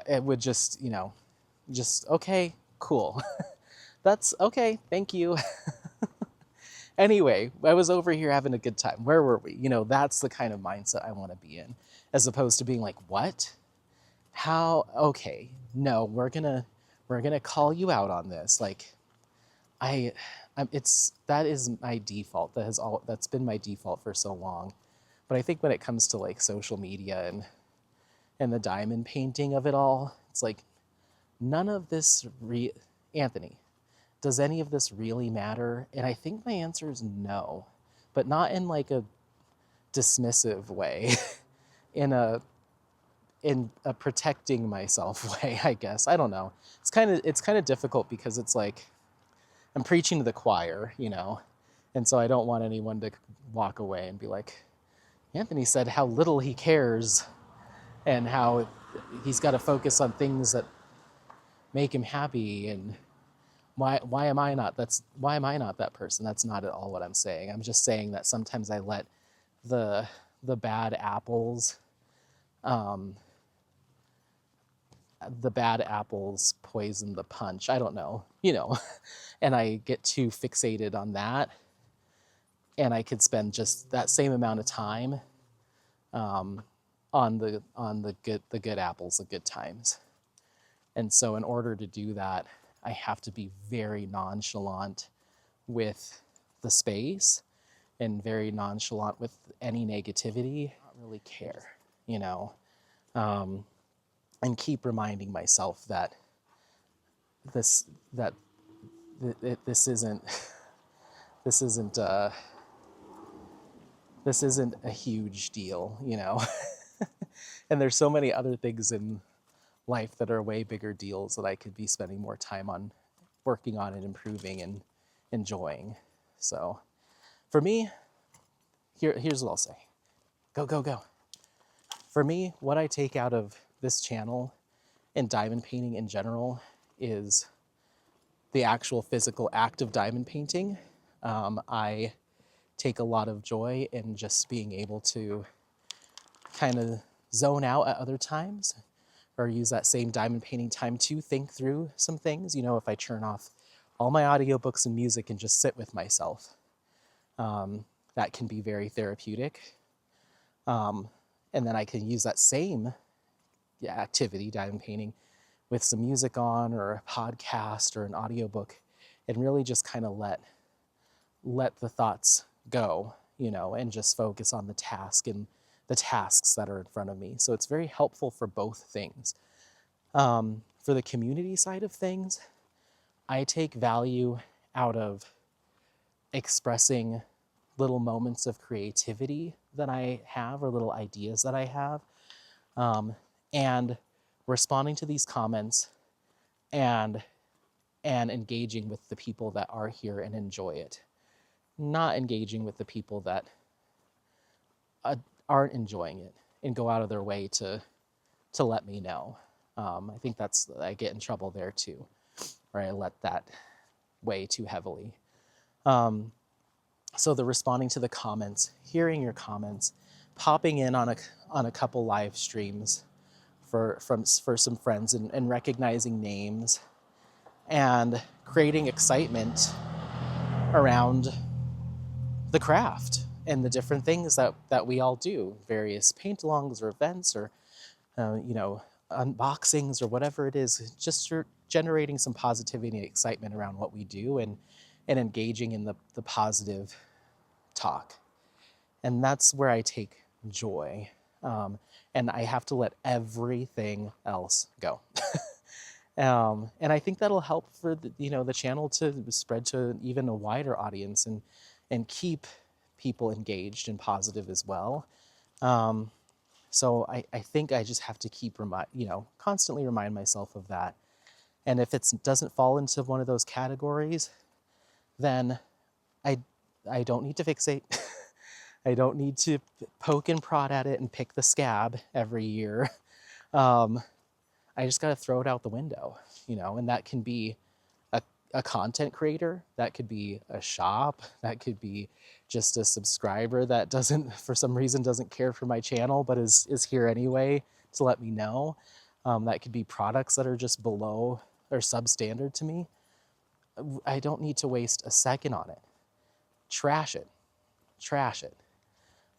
it would just, just okay, cool. That's okay, thank you. Anyway, I was over here having a good time. Where were we? That's the kind of mindset I want to be in, as opposed to being like, what? How? Okay, no, we're gonna call you out on this. Like, I, it's that is my default. That's been my default for so long. But I think when it comes to like social media and the diamond painting of it all, it's like none of this Anthony, does any of this really matter? And I think my answer is no, but not in like a dismissive way, in a protecting myself way, I guess. I don't know. It's kind of difficult because it's like I'm preaching to the choir. And so I don't want anyone to walk away and be like, Anthony said how little he cares and how he's got to focus on things that make him happy, and why am I not that person? That's not at all what I'm saying. I'm just saying that sometimes I let the bad apples um, poison the punch. I don't know. And I get too fixated on that, and I could spend just that same amount of time um, on the good apples, the good times. And so in order to do that, I have to be very nonchalant with the space and very nonchalant with any negativity. Not really care, you know, um, and keep reminding myself that this that this isn't this isn't this isn't a huge deal. And there's so many other things in life that are way bigger deals that I could be spending more time on working on and improving and enjoying. So for me, here's what I'll say. Go, go, go. For me, what I take out of this channel and diamond painting in general is the actual physical act of diamond painting. I take a lot of joy in just being able to kind of zone out at other times, or use that same diamond painting time to think through some things. If I turn off all my audiobooks and music and just sit with myself, that can be very therapeutic. And then I can use that same activity, diamond painting, with some music on or a podcast or an audiobook, and really just kind of let the thoughts go, and just focus on the task and the tasks that are in front of me. So it's very helpful for both things. For the community side of things, I take value out of expressing little moments of creativity that I have, or little ideas that I have, and responding to these comments and engaging with the people that are here and enjoy it. Not engaging with the people that aren't enjoying it and go out of their way to let me know. I think I get in trouble there too, or I let that weigh too heavily. So the responding to the comments, hearing your comments, popping in on a couple live streams for some friends, and recognizing names and creating excitement around the craft and the different things that we all do, various paint-alongs or events or unboxings or whatever it is, just generating some positivity and excitement around what we do, and engaging in the positive talk. And that's where I take joy. And I have to let everything else go. And I think that'll help for the channel to spread to even a wider audience, and keep people engaged and positive as well. So I think I just have to keep constantly remind myself of that. And if it doesn't fall into one of those categories, then I I don't need to fixate. I don't need to poke and prod at it and pick the scab every year. Um, I just got to throw it out the window, and that can be a, a content creator, that could be a shop, that could be just a subscriber that doesn't, for some reason, doesn't care for my channel, but is here anyway to let me know. That could be products that are just below or substandard to me. I don't need to waste a second on it. Trash it, trash it.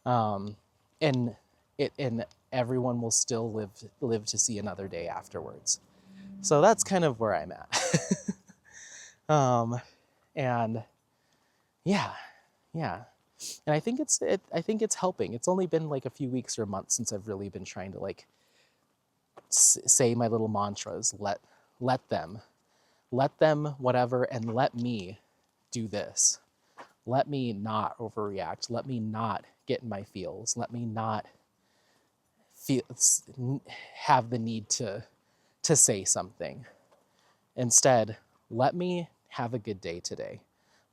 Um, and and everyone will still live to see another day afterwards. So that's kind of where I'm at. And yeah, yeah. And I think it's helping. It's only been like a few weeks or a month since I've really been trying to like say my little mantras. Let them, whatever, and let me do this. Let me not overreact. Let me not get in my feels. Let me not have the need to say something. Instead, let me have a good day today.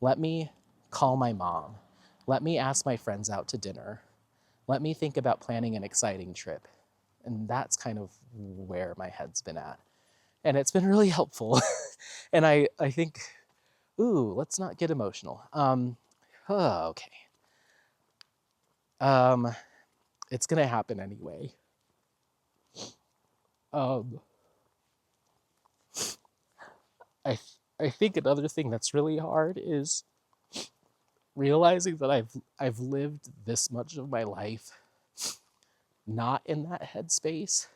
Let me call my mom. Let me ask my friends out to dinner. Let me think about planning an exciting trip. And that's kind of where my head's been at. And it's been really helpful. And I think, let's not get emotional. Okay. It's gonna happen anyway. Um, I think another thing that's really hard is realizing that I've lived this much of my life not in that headspace,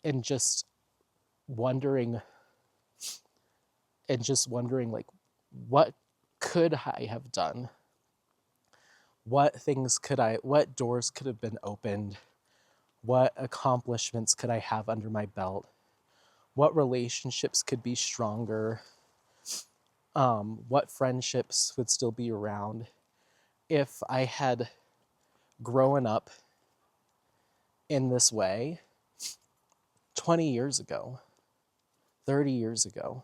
and just wondering like, what could I have done? What doors could have been opened? What accomplishments could I have under my belt? What relationships could be stronger? What friendships would still be around if I had grown up in this way 20 years ago, 30 years ago?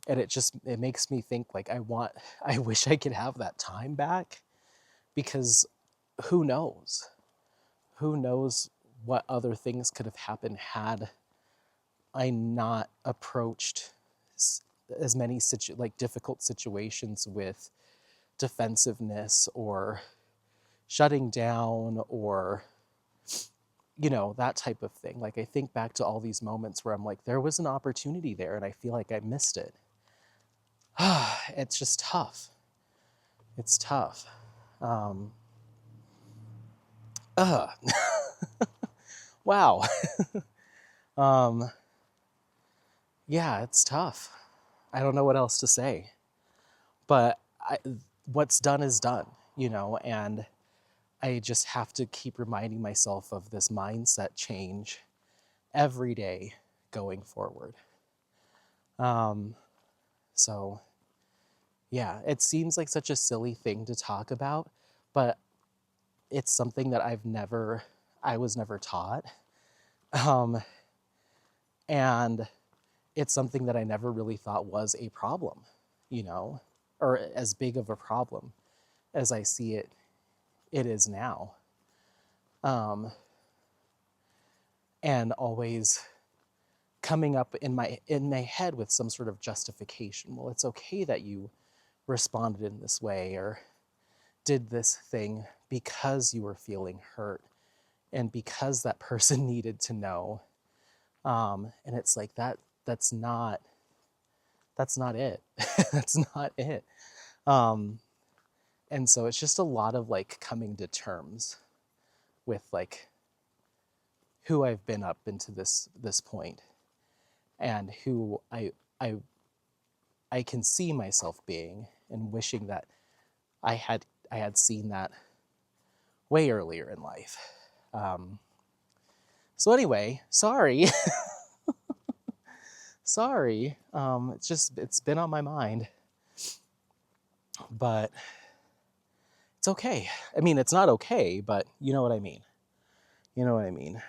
And it makes me think like I wish I could have that time back, because who knows? Who knows what other things could have happened had I not approached as many difficult situations with defensiveness or shutting down or that type of thing. Like, I think back to all these moments where I'm like, there was an opportunity there and I feel like I missed it. It's just tough. It's tough. Wow. Yeah, it's tough. I don't know what else to say. But what's done is done, and I just have to keep reminding myself of this mindset change every day going forward. So, yeah, it seems like such a silly thing to talk about, but it's something that I was never taught. And it's something that I never really thought was a problem, or as big of a problem as I see it is now. And always coming up in my head with some sort of justification. Well, it's okay that you responded in this way or did this thing because you were feeling hurt and because that person needed to know. And it's like that's not it. That's not it. And so it's just a lot of like coming to terms with like who I've been up into this point, and who I can see myself being, and wishing that I had seen that way earlier in life. So anyway, sorry. Sorry. It's been on my mind. But it's okay. I mean, it's not okay, but you know what I mean. You know what I mean.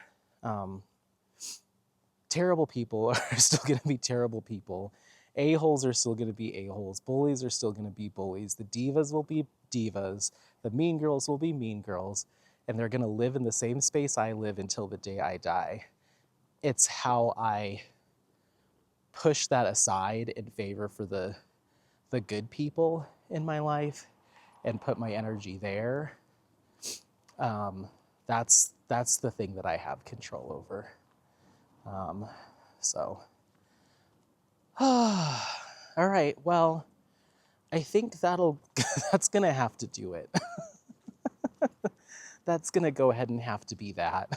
Terrible people are still going to be terrible people. A-holes are still going to be a-holes. Bullies are still going to be bullies. The divas will be divas. The mean girls will be mean girls. And they're going to live in the same space I live until the day I die. It's how I push that aside in favor for the good people in my life and put my energy there. That's the thing that I have control over. So, all right, well, I think that's gonna have to do it. That's gonna go ahead and have to be that.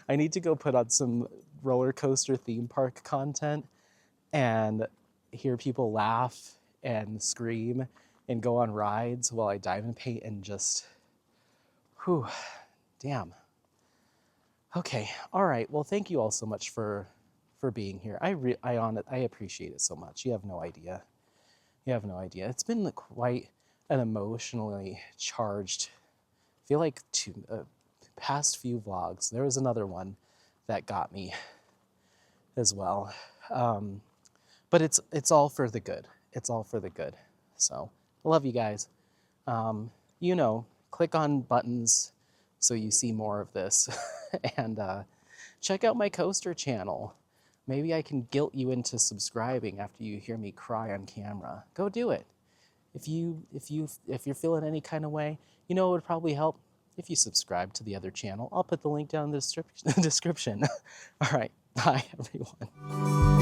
I need to go put on some roller coaster theme park content and hear people laugh and scream and go on rides while I diamond paint and just, whew, damn. Okay, all right. Well, thank you all so much for being here. I appreciate it so much. You have no idea. You have no idea. It's been quite an emotionally charged. I feel like past few vlogs. There was another one that got me as well. But it's all for the good. It's all for the good. So I love you guys. Click on buttons so you see more of this. And check out my coaster channel. Maybe I can guilt you into subscribing after you hear me cry on camera. Go do it. If you're feeling any kind of way, it would probably help if you subscribe to the other channel. I'll put the link down in the description. All right, bye everyone.